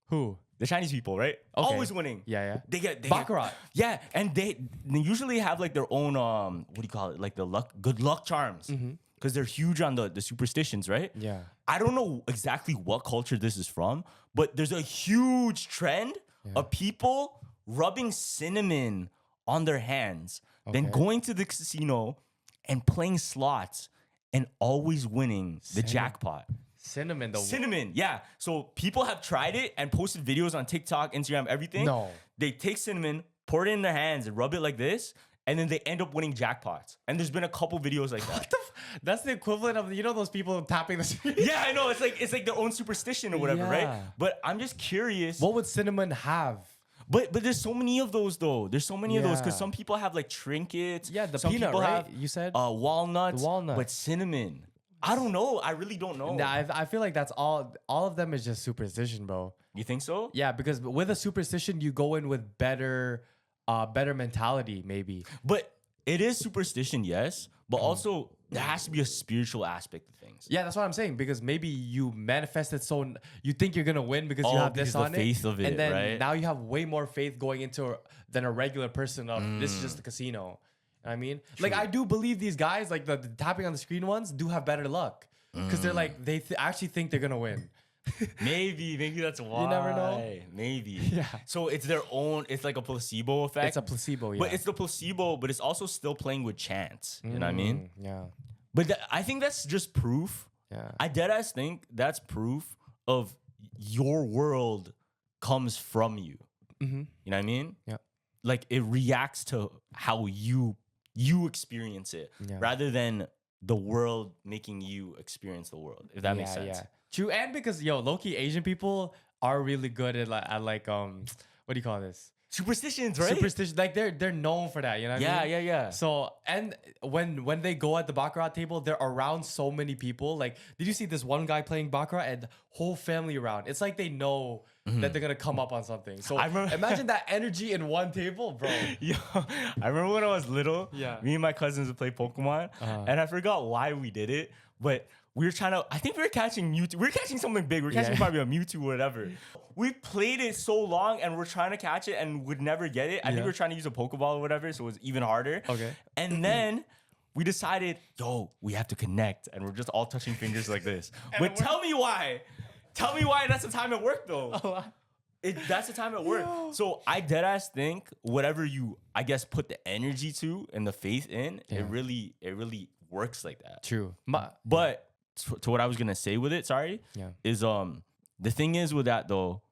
Speaker 2: Who?
Speaker 1: The Chinese people, right?
Speaker 2: Okay.
Speaker 1: Always winning.
Speaker 2: Yeah.
Speaker 1: They get
Speaker 2: Baccarat.
Speaker 1: Yeah, and they usually have like their own what do you call it? Like the good luck charms. Because they're huge on the superstitions, right?
Speaker 2: Yeah.
Speaker 1: I don't know exactly what culture this is from, but there's a huge trend of people rubbing cinnamon on their hands, then going to the casino and playing slots and always winning the jackpot.
Speaker 2: Cinnamon, though.
Speaker 1: Cinnamon, yeah. So people have tried it and posted videos on TikTok, Instagram, everything.
Speaker 2: No.
Speaker 1: They take cinnamon, pour it in their hands, and rub it like this, and then they end up winning jackpots. And there's been a couple videos like that.
Speaker 2: That's the equivalent of those people tapping the screen.
Speaker 1: Yeah, I know. It's like their own superstition or whatever, right?
Speaker 2: Yeah.
Speaker 1: But I'm just curious.
Speaker 2: What would cinnamon have?
Speaker 1: But there's so many of those though. There's so many of those because
Speaker 2: Yeah.
Speaker 1: some people have like trinkets.
Speaker 2: Yeah, the
Speaker 1: some
Speaker 2: peanut,
Speaker 1: people
Speaker 2: right?
Speaker 1: have
Speaker 2: You said
Speaker 1: walnuts.
Speaker 2: The walnut.
Speaker 1: But cinnamon. I don't know. I really don't know.
Speaker 2: Nah, I feel like that's all of them is just superstition, bro.
Speaker 1: You think so?
Speaker 2: Yeah, because with a superstition, you go in with better mentality, maybe.
Speaker 1: But it is superstition, yes. but also there has to be a spiritual aspect of things.
Speaker 2: Yeah, that's what I'm saying. Because maybe you manifested you think you're gonna win because you have this on
Speaker 1: the faith of it,
Speaker 2: and then
Speaker 1: right?
Speaker 2: now you have way more faith going into than a regular person of this is just a casino. You know what I mean? Like I do believe these guys, like the tapping on the screen ones, do have better luck because they're like they actually think they're gonna win.
Speaker 1: Maybe that's why.
Speaker 2: You never know.
Speaker 1: Maybe.
Speaker 2: Yeah.
Speaker 1: So it's their own. It's like a placebo effect.
Speaker 2: It's a placebo, yeah.
Speaker 1: But it's the placebo, but it's also still playing with chance. You know what I mean?
Speaker 2: Yeah.
Speaker 1: But I think that's just proof.
Speaker 2: Yeah.
Speaker 1: I deadass think that's proof of your world comes from you. You know what I mean?
Speaker 2: Yeah.
Speaker 1: Like it reacts to how you experience it, rather than the world making you experience the world. If that makes sense.
Speaker 2: Yeah. True, and because low-key Asian people are really good at like what do you call this?
Speaker 1: Superstitions, right?
Speaker 2: Superstition, like they're known for that, you know what I mean?
Speaker 1: Yeah.
Speaker 2: So, and when they go at the baccarat table, they're around so many people. Like, did you see this one guy playing baccarat and the whole family around? It's like they know that they're gonna come up on something. So imagine that energy in one table, bro.
Speaker 1: Yo, I remember when I was little,
Speaker 2: Yeah.
Speaker 1: me and my cousins would play Pokemon, and I forgot why we did it, but we were trying to, I think we were catching Mewtwo. We were catching something big. We were catching probably a Mewtwo or whatever. We played it so long and we're trying to catch it and would never get it. I think we were trying to use a Pokeball or whatever, so it was even harder.
Speaker 2: Okay.
Speaker 1: And then we decided, we have to connect. And we're just all touching fingers like this. But tell me why. Tell me why that's the time it worked though. That's the time it worked.
Speaker 2: Yo.
Speaker 1: So I deadass think whatever you, I guess, put the energy to and the faith in, it really works like that.
Speaker 2: True.
Speaker 1: But to what I was gonna say with it, is the thing is with that though,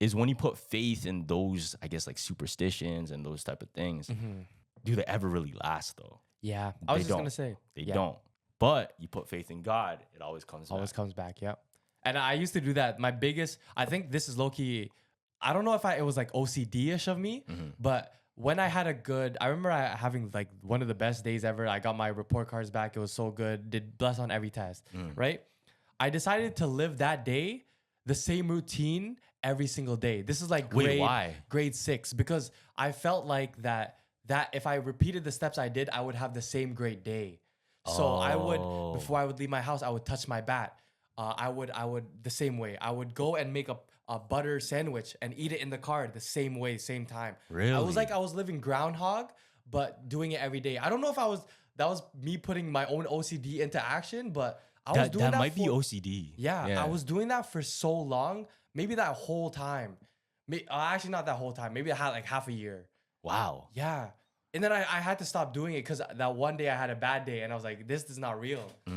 Speaker 1: is when you put faith in those, I guess, like superstitions and those type of things, do they ever really last though?
Speaker 2: Yeah. I was just gonna say.
Speaker 1: They don't. But you put faith in God, it always comes
Speaker 2: back. Yeah. And I used to do that. My biggest, I think this is low-key, I don't know if it was like OCD-ish of me, but when I had I remember having like one of the best days ever. I got my report cards back. It was so good. Did bless on every test, right? I decided to live that day, the same routine every single day. This is like grade 6, because I felt like that if I repeated the steps I did, I would have the same great day. So I would, before I would leave my house, I would touch my bat. I would the same way. I would go and make a butter sandwich and eat it in the car the same way, same time.
Speaker 1: Really?
Speaker 2: I was like I was living groundhog, but doing it every day. I don't know if that was me putting my own OCD into action, but I was doing that.
Speaker 1: That might be OCD.
Speaker 2: Yeah, I was doing that for so long. Maybe that whole time. Actually, not that whole time. Maybe I had like half a year.
Speaker 1: Wow.
Speaker 2: Yeah. And then I had to stop doing it because that one day I had a bad day and I was like, this is not real. You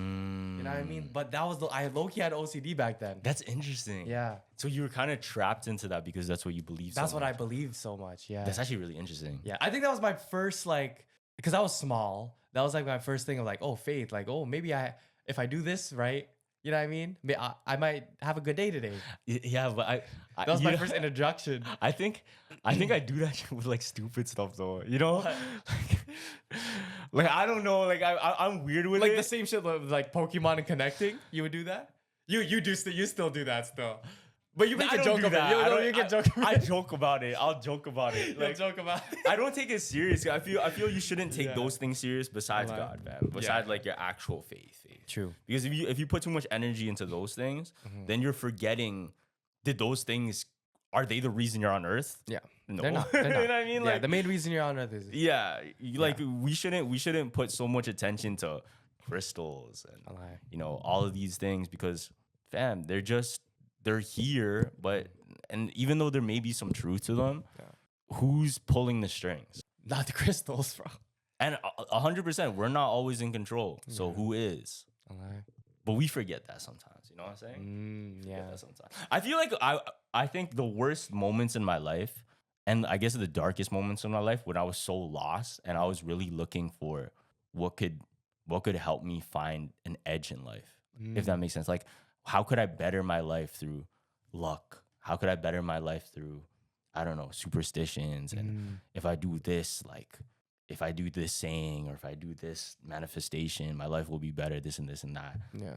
Speaker 2: know what I mean? But I low-key had OCD back then.
Speaker 1: That's interesting.
Speaker 2: Yeah.
Speaker 1: So you were kind of trapped into that because that's what you believe.
Speaker 2: That's what I believed so much. Yeah.
Speaker 1: That's actually really interesting.
Speaker 2: Yeah. I think that was my first, because I was small, that was like my first thing of like, faith. Like, maybe if I do this right, you know what I mean? I might have a good day today.
Speaker 1: Yeah, but
Speaker 2: that was my first introduction.
Speaker 1: I think I do that shit with like stupid stuff though. You know, like I don't know. Like I'm weird with
Speaker 2: like
Speaker 1: it.
Speaker 2: the same shit like Pokemon and connecting. You would do that. You still do that still. But you make a joke of it.
Speaker 1: I joke about it. I'll joke about it.
Speaker 2: Like, joke about it.
Speaker 1: I don't take it serious. I feel you shouldn't take those things serious besides God, man. Besides like your actual faith.
Speaker 2: True.
Speaker 1: Because if you put too much energy into those things, then you're forgetting, are they the reason you're on earth?
Speaker 2: Yeah.
Speaker 1: No.
Speaker 2: They're not.
Speaker 1: You know what I mean?
Speaker 2: Yeah,
Speaker 1: Like
Speaker 2: the main reason you're on earth is
Speaker 1: we shouldn't put so much attention to crystals and all of these things because fam, they're here, and even though there may be some truth to them, who's pulling the strings?
Speaker 2: Not the crystals, bro.
Speaker 1: And 100%, we're not always in control. So who is? But we forget that sometimes. You know what I'm saying?
Speaker 2: Yeah.
Speaker 1: Sometimes. I feel like I think the worst moments in my life, and I guess the darkest moments in my life, when I was so lost and I was really looking for what could help me find an edge in life, if that makes sense. Like, how could I better my life through luck? How could I better my life through, I don't know, superstitions? And if I do this, like, if I do this saying or if I do this manifestation, my life will be better, this and this and that.
Speaker 2: Yeah.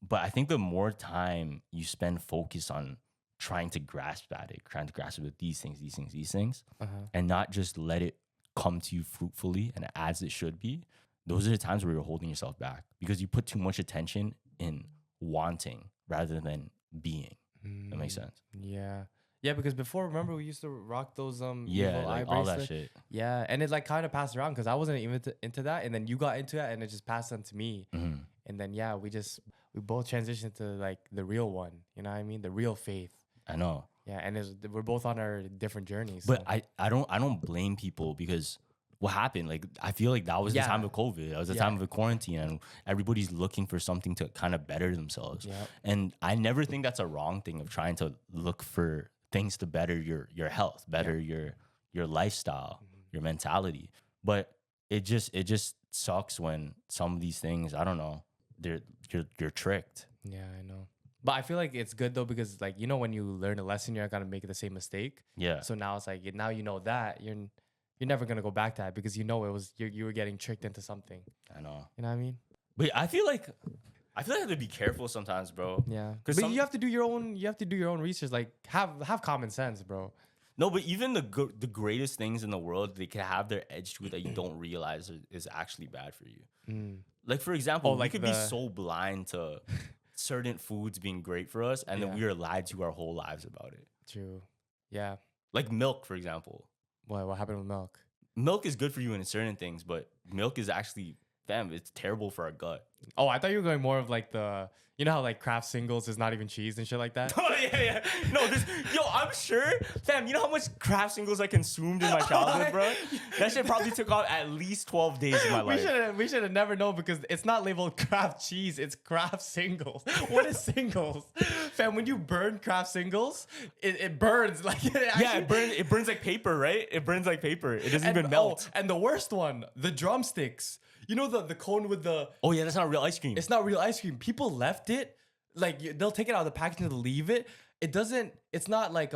Speaker 1: But I think the more time you spend focused on trying to grasp at it, trying to grasp it with these things, and not just let it come to you fruitfully and as it should be, those are the times where you're holding yourself back because you put too much attention in wanting rather than being. That makes sense.
Speaker 2: Yeah. Yeah, because before, remember, we used to rock those
Speaker 1: Yeah,
Speaker 2: evil eye
Speaker 1: like all that
Speaker 2: bracelets?
Speaker 1: shit.
Speaker 2: Yeah, and it like kind of passed around because I wasn't even into that, and then you got into it, and it just passed on to me. And then yeah, we both transitioned to like the real one. You know what I mean? The real faith.
Speaker 1: I know.
Speaker 2: Yeah, and we're both on our different journeys.
Speaker 1: But
Speaker 2: so.
Speaker 1: I don't blame people because what happened? Like I feel like that was the time of COVID. That was the time of the quarantine, and everybody's looking for something to kind of better themselves.
Speaker 2: Yep.
Speaker 1: And I never think that's a wrong thing of trying to look for things to better your health, better your lifestyle, your mentality. But it just sucks when some of these things, I don't know, you're tricked.
Speaker 2: Yeah, I know. But I feel like it's good though because like when you learn a lesson, you're not gonna make the same mistake.
Speaker 1: Yeah.
Speaker 2: So now it's like now you know that you're never gonna go back to that because it was you were getting tricked into something.
Speaker 1: I know.
Speaker 2: You know what I mean?
Speaker 1: But I feel like I have to be careful sometimes, bro.
Speaker 2: Yeah. But you have to do your own research. Like have common sense, bro.
Speaker 1: No, but even the greatest things in the world, they can have their edge to it that you don't realize is actually bad for you. Like for example, we could be so blind to certain foods being great for us, and then we are lied to our whole lives about it.
Speaker 2: True. Yeah.
Speaker 1: Like milk, for example.
Speaker 2: What happened with milk?
Speaker 1: Milk is good for you in certain things, but milk is actually, it's terrible for our gut.
Speaker 2: Oh, I thought you were going more of like how like Kraft singles is not even cheese and shit like that.
Speaker 1: Oh yeah. No, I'm sure, fam. You know how much Kraft singles I consumed in my childhood, bro? That shit probably took off at least 12 days of my life.
Speaker 2: We should have never known because it's not labeled Kraft cheese. It's Kraft singles. What is singles, fam? When you burn Kraft singles, it burns like
Speaker 1: it burns like paper, right? It burns like paper. It doesn't even melt.
Speaker 2: And the worst one, the drumsticks. You know the cone with the...
Speaker 1: Oh, yeah, that's not real ice cream.
Speaker 2: It's not real ice cream. People left it. Like, they'll take it out of the packaging and leave it. It doesn't... It's not like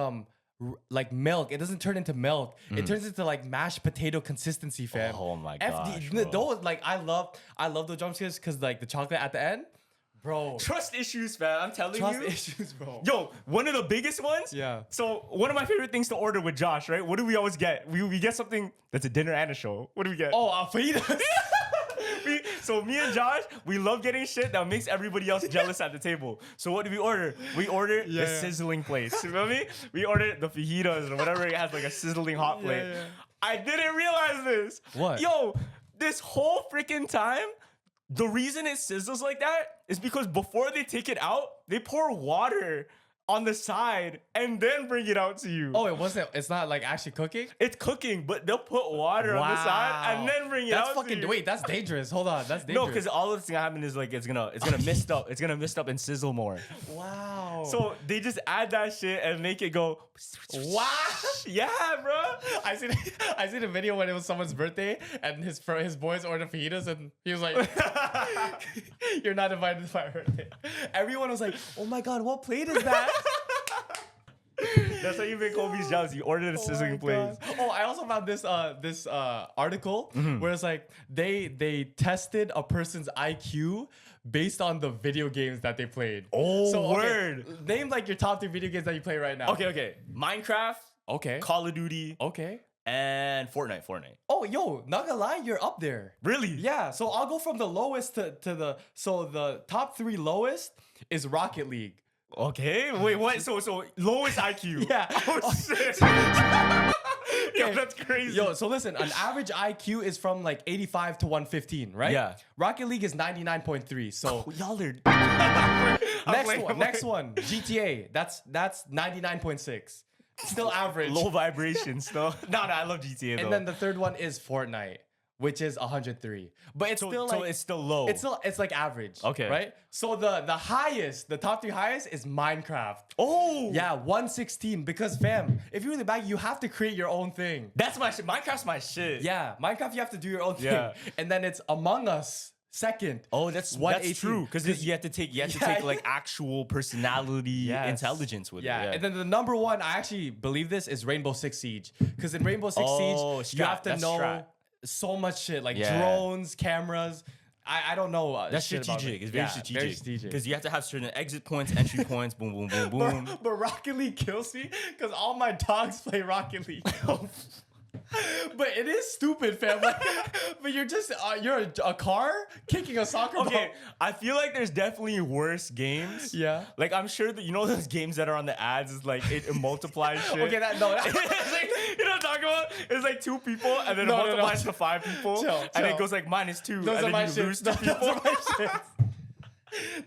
Speaker 2: milk. It doesn't turn into milk. It turns into, like, mashed potato consistency, fam.
Speaker 1: Oh, my gosh,
Speaker 2: those, like, I love the drumsticks because, like, the chocolate at the end. Bro.
Speaker 1: Trust issues, fam. I'm telling you.
Speaker 2: Trust issues, bro.
Speaker 1: Yo, one of the biggest ones.
Speaker 2: Yeah.
Speaker 1: So one of my favorite things to order with Josh, right? What do we always get? We get something that's a dinner and a show. What do we get?
Speaker 2: Oh, fajitas.
Speaker 1: So me and Josh, we love getting shit that makes everybody else jealous at the table. So what do we order? We order the sizzling place. You feel me? We order the fajitas or whatever it has, like a sizzling hot plate.
Speaker 2: Yeah.
Speaker 1: I didn't realize this.
Speaker 2: What?
Speaker 1: Yo, this whole freaking time, the reason it sizzles like that is because before they take it out, they pour water on the side and then bring it out to you.
Speaker 2: Oh, it's not like actually cooking?
Speaker 1: It's cooking, but they'll put water on the side and then bring it out to you.
Speaker 2: Wait, that's dangerous. Hold on, that's dangerous.
Speaker 1: No, because all that's gonna happen is like it's gonna mist up. It's gonna mist up and sizzle more.
Speaker 2: Wow.
Speaker 1: So they just add that shit and make it go.
Speaker 2: Wow.
Speaker 1: Yeah, bro.
Speaker 2: I seen a video when it was someone's birthday and his boys ordered fajitas and he was like, "You're not invited to my birthday." Everyone was like, "Oh my god, what plate is that?"
Speaker 1: That's how you make Kobe's jealous. You ordered a sizzling plate.
Speaker 2: Oh, I also found this article where it's like they tested a person's IQ based on the video games that they played.
Speaker 1: Oh, so, word.
Speaker 2: Name like your top 3 video games that you play right now.
Speaker 1: Okay. Minecraft.
Speaker 2: Okay.
Speaker 1: Call of Duty.
Speaker 2: Okay.
Speaker 1: And Fortnite.
Speaker 2: Oh, yo, not gonna lie, you're up there.
Speaker 1: Really?
Speaker 2: Yeah. So I'll go from the lowest to the top 3 lowest is Rocket League.
Speaker 1: Okay. Wait, what? So lowest IQ.
Speaker 2: Yeah.
Speaker 1: Oh shit. Yo, that's crazy.
Speaker 2: Yo, so listen, an average IQ is from like 85 to 115, right?
Speaker 1: Yeah.
Speaker 2: Rocket League is 99.3. So
Speaker 1: y'all are
Speaker 2: next one, GTA. That's 99.6. Still average.
Speaker 1: Low vibrations though. No, I love GTA though.
Speaker 2: And then the third one is Fortnite, which is 103. But it's still like
Speaker 1: it's still low.
Speaker 2: It's like average.
Speaker 1: Okay.
Speaker 2: Right? So the top 3 highest is Minecraft.
Speaker 1: Oh.
Speaker 2: Yeah, 116. Because fam, if you're in the back, you have to create your own thing.
Speaker 1: That's my shit. Minecraft's my shit.
Speaker 2: Yeah, Minecraft you have to do your own thing.
Speaker 1: Yeah.
Speaker 2: And then it's Among Us. Second.
Speaker 1: Oh, that's true. Because you have to take like actual personality intelligence with it. Yeah.
Speaker 2: And then the number 1, I actually believe this, is Rainbow Six Siege. Because in Rainbow Six Siege, you have to know so much shit like drones, cameras. I don't know.
Speaker 1: That's strategic. It's very strategic. Because you have to have certain exit points, entry points, boom, boom, boom, boom.
Speaker 2: But Rocket League kills me because all my dogs play Rocket League. But it is stupid, fam. Like, but you're just you're a car kicking a soccer ball.
Speaker 1: Okay, I feel like there's definitely worse games.
Speaker 2: Yeah.
Speaker 1: Like I'm sure that you know those games that are on the ads is like it multiplies shit.
Speaker 2: Okay,
Speaker 1: It's like, you know what I'm talking about? It's like 2 people and then it multiplies to 5 people.
Speaker 2: Chill.
Speaker 1: And it goes like -2
Speaker 2: Those are
Speaker 1: and
Speaker 2: my
Speaker 1: then you
Speaker 2: shits.
Speaker 1: lose 2
Speaker 2: Those
Speaker 1: people.
Speaker 2: are my shits.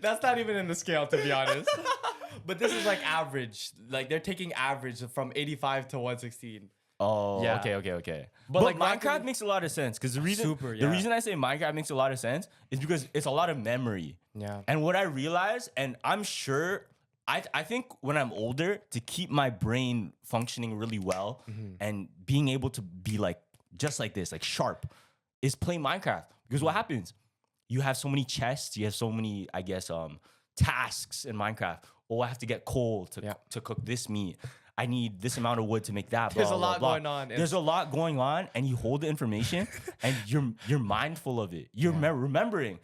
Speaker 2: That's not even in the scale, to be honest. But this is like average. Like they're taking average from 85 to 116.
Speaker 1: Oh,
Speaker 2: Yeah.
Speaker 1: okay.
Speaker 2: But,
Speaker 1: But
Speaker 2: like,
Speaker 1: like Minecraft
Speaker 2: Minecraft
Speaker 1: makes a lot of sense because the
Speaker 2: Super,
Speaker 1: reason I say Minecraft makes a lot of sense is because it's a lot of memory.
Speaker 2: Yeah.
Speaker 1: And what I realize, and I'm sure, I think when I'm older, to keep my brain functioning really well and being able to be like just like this, like sharp, is play Minecraft. Because what happens? You have so many chests, you have so many, I guess, tasks in Minecraft. Oh, I have to get coal to cook this meat. I need this amount of wood to make that.
Speaker 2: There's
Speaker 1: blah,
Speaker 2: a
Speaker 1: blah,
Speaker 2: lot
Speaker 1: blah.
Speaker 2: going on.
Speaker 1: There's a lot going on, and you hold the information, and you're mindful of it. You're remembering.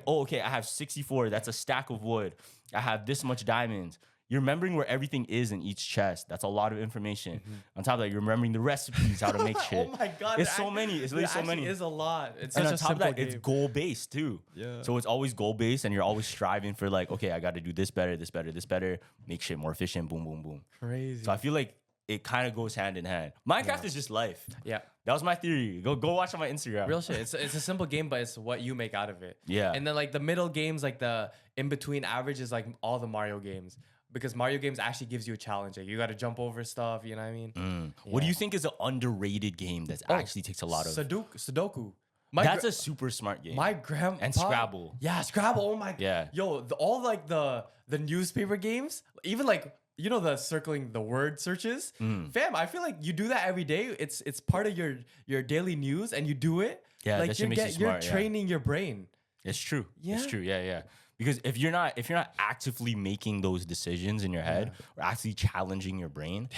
Speaker 1: Oh, okay, I have 64. That's a stack of wood. I have this much diamonds. You're remembering where everything is in each chest. That's a lot of information. On top of that, you're remembering the recipes, how to make shit.
Speaker 2: Oh my god.
Speaker 1: It's so many. It's literally so many.
Speaker 2: It is a lot. It's
Speaker 1: And
Speaker 2: such
Speaker 1: on
Speaker 2: a
Speaker 1: top of
Speaker 2: simple
Speaker 1: that,
Speaker 2: game.
Speaker 1: it's goal based too.
Speaker 2: Yeah.
Speaker 1: So it's always goal based, and you're always striving for like, okay, I got to do this better, this better, this better. Make shit more efficient. Boom, boom, boom.
Speaker 2: Crazy.
Speaker 1: So I feel like it kind of goes hand in hand. Minecraft is just life.
Speaker 2: Yeah.
Speaker 1: That was my theory. Go watch on my Instagram.
Speaker 2: Real shit. It's a simple game, but it's what you make out of it.
Speaker 1: Yeah.
Speaker 2: And then like the middle games, like the in between average is like all the Mario games. Because Mario games actually gives you a challenge. Like you got to jump over stuff. You know what I mean?
Speaker 1: What do you think is an underrated game that actually takes a lot of?
Speaker 2: Sudoku.
Speaker 1: That's a super smart game.
Speaker 2: My grandpa
Speaker 1: And Scrabble.
Speaker 2: Yeah, Scrabble. Oh my.
Speaker 1: Yeah.
Speaker 2: Yo, all like the newspaper games, even like you know the circling the word searches. Fam, I feel like you do that every day. It's part of your daily news, and you do it.
Speaker 1: Yeah,
Speaker 2: like
Speaker 1: that shit makes you smart,
Speaker 2: you're training your brain.
Speaker 1: It's true.
Speaker 2: Yeah.
Speaker 1: It's true. Yeah. Because if you're not actively making those decisions in your head or actually challenging your brain,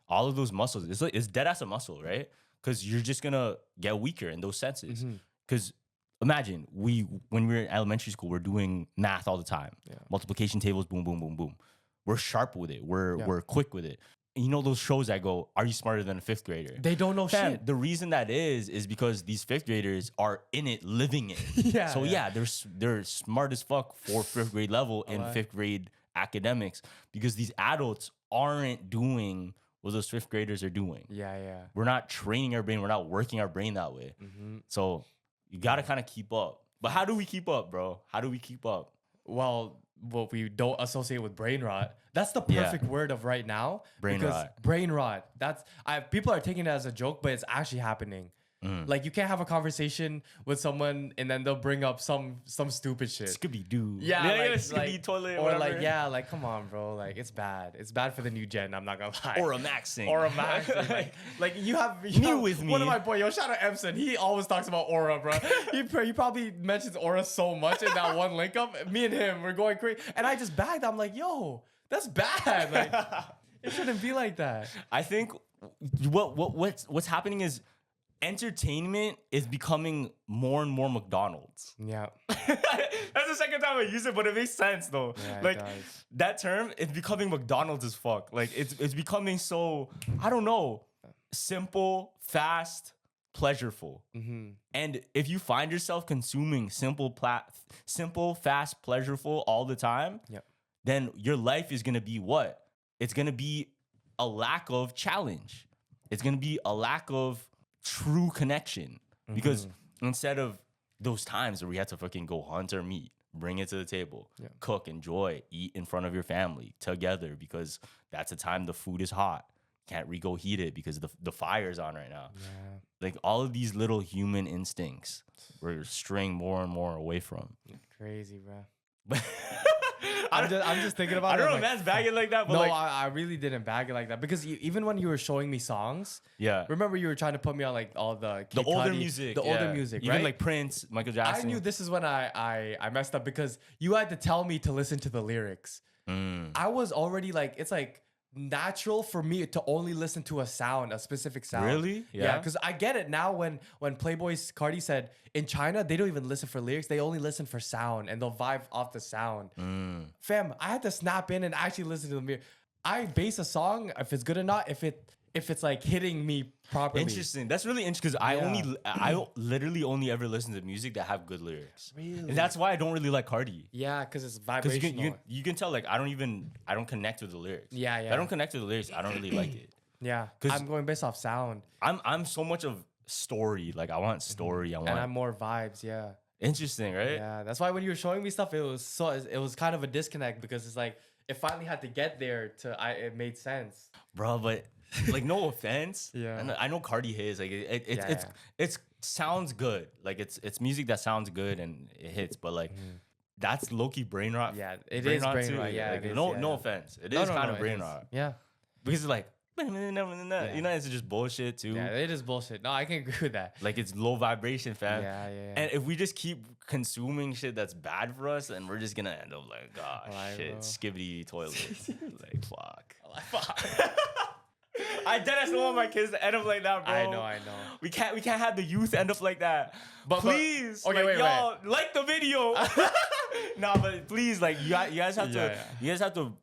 Speaker 1: all of those muscles, it's dead as a muscle, right? Because you're just gonna get weaker in those senses. Because imagine when we were in elementary school, we're doing math all the time, multiplication tables, boom, boom, boom, boom. We're sharp with it. We're quick with it. And you know those shows that go, "Are you smarter than a 5th grader?"
Speaker 2: They don't know
Speaker 1: Fam,
Speaker 2: shit.
Speaker 1: the reason that is because these 5th graders are in it, living it.
Speaker 2: Yeah,
Speaker 1: So
Speaker 2: yeah.
Speaker 1: they're smart as fuck for 5th grade level in 5th grade academics because these adults aren't doing what those 5th graders are doing.
Speaker 2: Yeah.
Speaker 1: We're not training our brain. We're not working our brain that way. So you got to kind of keep up. But how do we keep up, bro? How do we keep up?
Speaker 2: Well, what we don't associate with brain rot. That's the perfect word of right now.
Speaker 1: Brain
Speaker 2: because
Speaker 1: rot.
Speaker 2: Brain rot. People are taking it as a joke, but it's actually happening. Like you can't have a conversation with someone and then they'll bring up some stupid shit.
Speaker 1: Scooby-Doo.
Speaker 2: Yeah,
Speaker 1: Scooby toilet.
Speaker 2: or
Speaker 1: whatever.
Speaker 2: like like come on, bro. Like it's bad. It's bad for the new gen. I'm not gonna lie.
Speaker 1: Or a maxing.
Speaker 2: Or a max. like you have
Speaker 1: with me.
Speaker 2: One of my boy, yo, shout out Epstein. He always talks about aura, bro. he probably mentions aura so much in that one link up. Me and him, we're going crazy. And I just bagged. I'm like, yo, that's bad. Like it shouldn't be like that.
Speaker 1: I think what's happening is entertainment is becoming more and more McDonald's.
Speaker 2: Yeah.
Speaker 1: That's the second time I use it, but it makes sense though.
Speaker 2: Yeah, it
Speaker 1: like
Speaker 2: does.
Speaker 1: that term, it's becoming McDonald's as fuck. Like it's becoming so, I don't know, simple, fast, pleasureful. And if you find yourself consuming simple, fast, pleasureful all the time, then your life is gonna be what? It's gonna be a lack of challenge. It's gonna be a lack of true connection. Because instead of those times where we had to fucking go hunt our meat, bring it to the table, cook, enjoy, eat in front of your family together because that's the time the food is hot. Can't go heat it because the fire's on right now.
Speaker 2: Yeah.
Speaker 1: Like all of these little human instincts we're straying more and more away from.
Speaker 2: Crazy, bro. I'm just thinking about it.
Speaker 1: I don't know,
Speaker 2: like,
Speaker 1: man's bagging like that, but
Speaker 2: no,
Speaker 1: like,
Speaker 2: I really didn't bag it like that because even when you were showing me songs, remember you were trying to put me on like all the
Speaker 1: older music,
Speaker 2: older music,
Speaker 1: even
Speaker 2: right?
Speaker 1: like Prince, Michael Jackson.
Speaker 2: I knew this is when I messed up because you had to tell me to listen to the lyrics. I was already like, it's like natural for me to only listen to a specific sound.
Speaker 1: Really?
Speaker 2: Yeah, because I get it now when Playboy Cardi said in China they don't even listen for lyrics, they only listen for sound and they'll vibe off the sound. Fam, I had to snap in and actually listen to the lyrics. I base a song if it's good or not if if it's like hitting me properly.
Speaker 1: Interesting. That's really interesting because I literally only ever listen to music that have good lyrics.
Speaker 2: Really?
Speaker 1: And that's why I don't really like Cardi.
Speaker 2: Yeah, because it's
Speaker 1: Because
Speaker 2: vibrational.
Speaker 1: you can tell like I don't connect with the lyrics.
Speaker 2: Yeah,
Speaker 1: If
Speaker 2: yeah.
Speaker 1: I don't connect with the lyrics, I don't really like it.
Speaker 2: Yeah,
Speaker 1: 'Cause-
Speaker 2: I'm going based off sound,
Speaker 1: I'm so much of story. Like I want story. I want
Speaker 2: and I'm more vibes. Yeah,
Speaker 1: interesting, right?
Speaker 2: yeah. That's why when you were showing me stuff, it was kind of a disconnect because it's like it finally had to get there it made sense.
Speaker 1: Bro, but like no offense.
Speaker 2: Yeah.
Speaker 1: And I know Cardi hits. Like
Speaker 2: Yeah,
Speaker 1: it's sounds good. Like it's music that sounds good and it hits, but like that's low-key brain rot.
Speaker 2: Yeah, it is brain
Speaker 1: too.
Speaker 2: rot. Yeah,
Speaker 1: Like,
Speaker 2: it is,
Speaker 1: no
Speaker 2: yeah.
Speaker 1: no offense. It
Speaker 2: No,
Speaker 1: is
Speaker 2: no,
Speaker 1: kind
Speaker 2: no,
Speaker 1: of
Speaker 2: it
Speaker 1: brain
Speaker 2: is.
Speaker 1: rot.
Speaker 2: Yeah.
Speaker 1: Because it's like you know, it's just bullshit too.
Speaker 2: Yeah, it is bullshit. No, I can agree with that.
Speaker 1: Like it's low vibration, fam.
Speaker 2: Yeah, yeah.
Speaker 1: And if we just keep consuming shit that's bad for us, then we're just gonna end up like, gosh,
Speaker 2: Alright,
Speaker 1: shit,
Speaker 2: bro.
Speaker 1: skibbity toilet. Like fuck. I deadass don't want my kids to end up like that, bro.
Speaker 2: I know.
Speaker 1: We can't have the youth end up like that.
Speaker 2: But-
Speaker 1: Please,
Speaker 2: okay,
Speaker 1: like,
Speaker 2: wait.
Speaker 1: y'all like the video. Nah, but please, like you guys have to,
Speaker 2: Yeah.
Speaker 1: you guys have to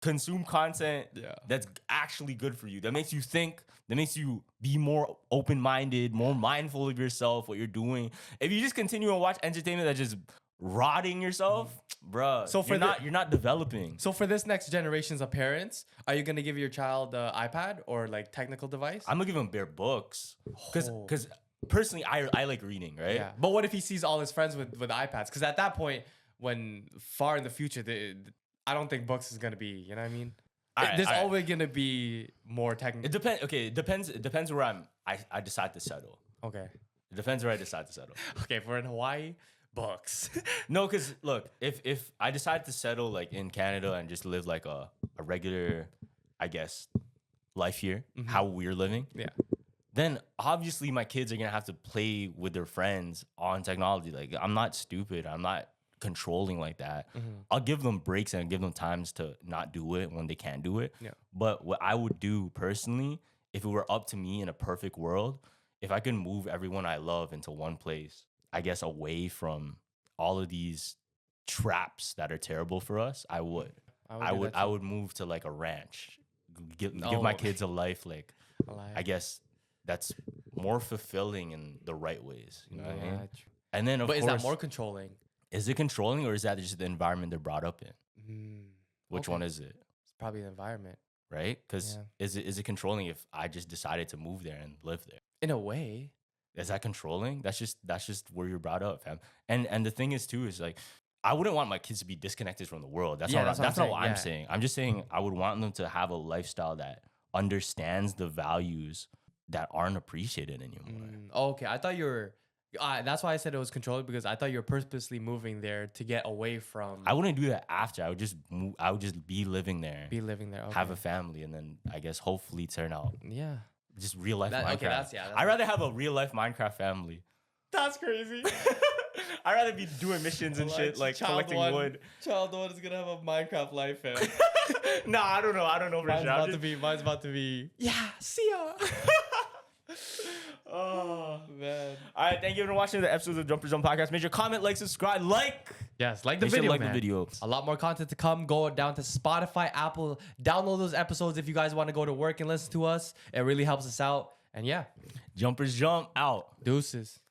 Speaker 1: consume content
Speaker 2: Yeah.
Speaker 1: that's actually good for you. That makes you think. That makes you be more open-minded, more mindful of yourself, what you're doing. If you just continue to watch entertainment that's just rotting yourself, bruh,
Speaker 2: So for
Speaker 1: you're not developing.
Speaker 2: So for this next generations of parents, are you gonna give your child an iPad or like technical device?
Speaker 1: I'm gonna give him bare books
Speaker 2: Oh.
Speaker 1: because personally I like reading, right?
Speaker 2: Yeah. But what if he sees all his friends with iPads? Because at that point, when far in the future, I don't think books is gonna be. You know what I mean? There's always gonna be more technical.
Speaker 1: It depends. Okay, it depends where I decide to settle.
Speaker 2: Okay.
Speaker 1: It depends where I decide to settle.
Speaker 2: Okay. For in Hawaii, books.
Speaker 1: No, because look, if I decide to settle like in Canada and just live like a regular, I guess, life here, how we're living,
Speaker 2: Yeah.
Speaker 1: then obviously my kids are gonna have to play with their friends on technology. Like I'm not stupid. I'm not controlling like that. I'll give them breaks and give them times to not do it when they can't do it.
Speaker 2: Yeah.
Speaker 1: But what I would do personally, if it were up to me in a perfect world, if I could move everyone I love into one place, I guess away from all of these traps that are terrible for us, I would. I would move to like a ranch. Give my kids a life like I guess that's more fulfilling in the right ways. You know what I mean? And then of
Speaker 2: But
Speaker 1: course,
Speaker 2: is that more controlling?
Speaker 1: is it controlling or is that just the environment they're brought up in? Which
Speaker 2: Okay.
Speaker 1: one is it?
Speaker 2: It's probably the environment.
Speaker 1: Right? Because
Speaker 2: Yeah.
Speaker 1: is it controlling if I just decided to move there and live there?
Speaker 2: In a way.
Speaker 1: Is that controlling? That's just where you're brought up, fam. And the thing is too is like I wouldn't want my kids to be disconnected from the world. That's
Speaker 2: Yeah,
Speaker 1: not
Speaker 2: that's what I'm
Speaker 1: what
Speaker 2: saying,
Speaker 1: I'm
Speaker 2: yeah.
Speaker 1: saying. I'm just saying I would want them to have a lifestyle that understands the values that aren't appreciated anymore.
Speaker 2: Okay. I thought you were. That's why I said it was controlling because I thought you were purposely moving there to get away from.
Speaker 1: I wouldn't do that after. I would just move, I would just be living there,
Speaker 2: be living there. Okay.
Speaker 1: have a family, and then I guess hopefully turn out
Speaker 2: Yeah.
Speaker 1: just real life
Speaker 2: That-
Speaker 1: Minecraft.
Speaker 2: okay, that's- yeah, that's-
Speaker 1: I'd rather have a real life Minecraft family.
Speaker 2: That's crazy.
Speaker 1: I'd rather be doing missions and shit, like collecting wood.
Speaker 2: Child one is gonna have a Minecraft life, man.
Speaker 1: Nah, I don't know. I don't know for
Speaker 2: Mine's
Speaker 1: sure.
Speaker 2: about to be. Mine's about to be. Yeah. See ya.
Speaker 1: Oh
Speaker 2: Man.
Speaker 1: All right, thank you for watching the episodes of Jumper Jump Podcast. Make sure comment, like, subscribe,
Speaker 2: Yes, like the
Speaker 1: Make sure
Speaker 2: video,
Speaker 1: like
Speaker 2: man.
Speaker 1: the video.
Speaker 2: A lot more content to come. Go down to Spotify, Apple. Download those episodes if you guys want to go to work and listen to us. It really helps us out. And yeah,
Speaker 1: Jumpers jump out.
Speaker 2: deuces.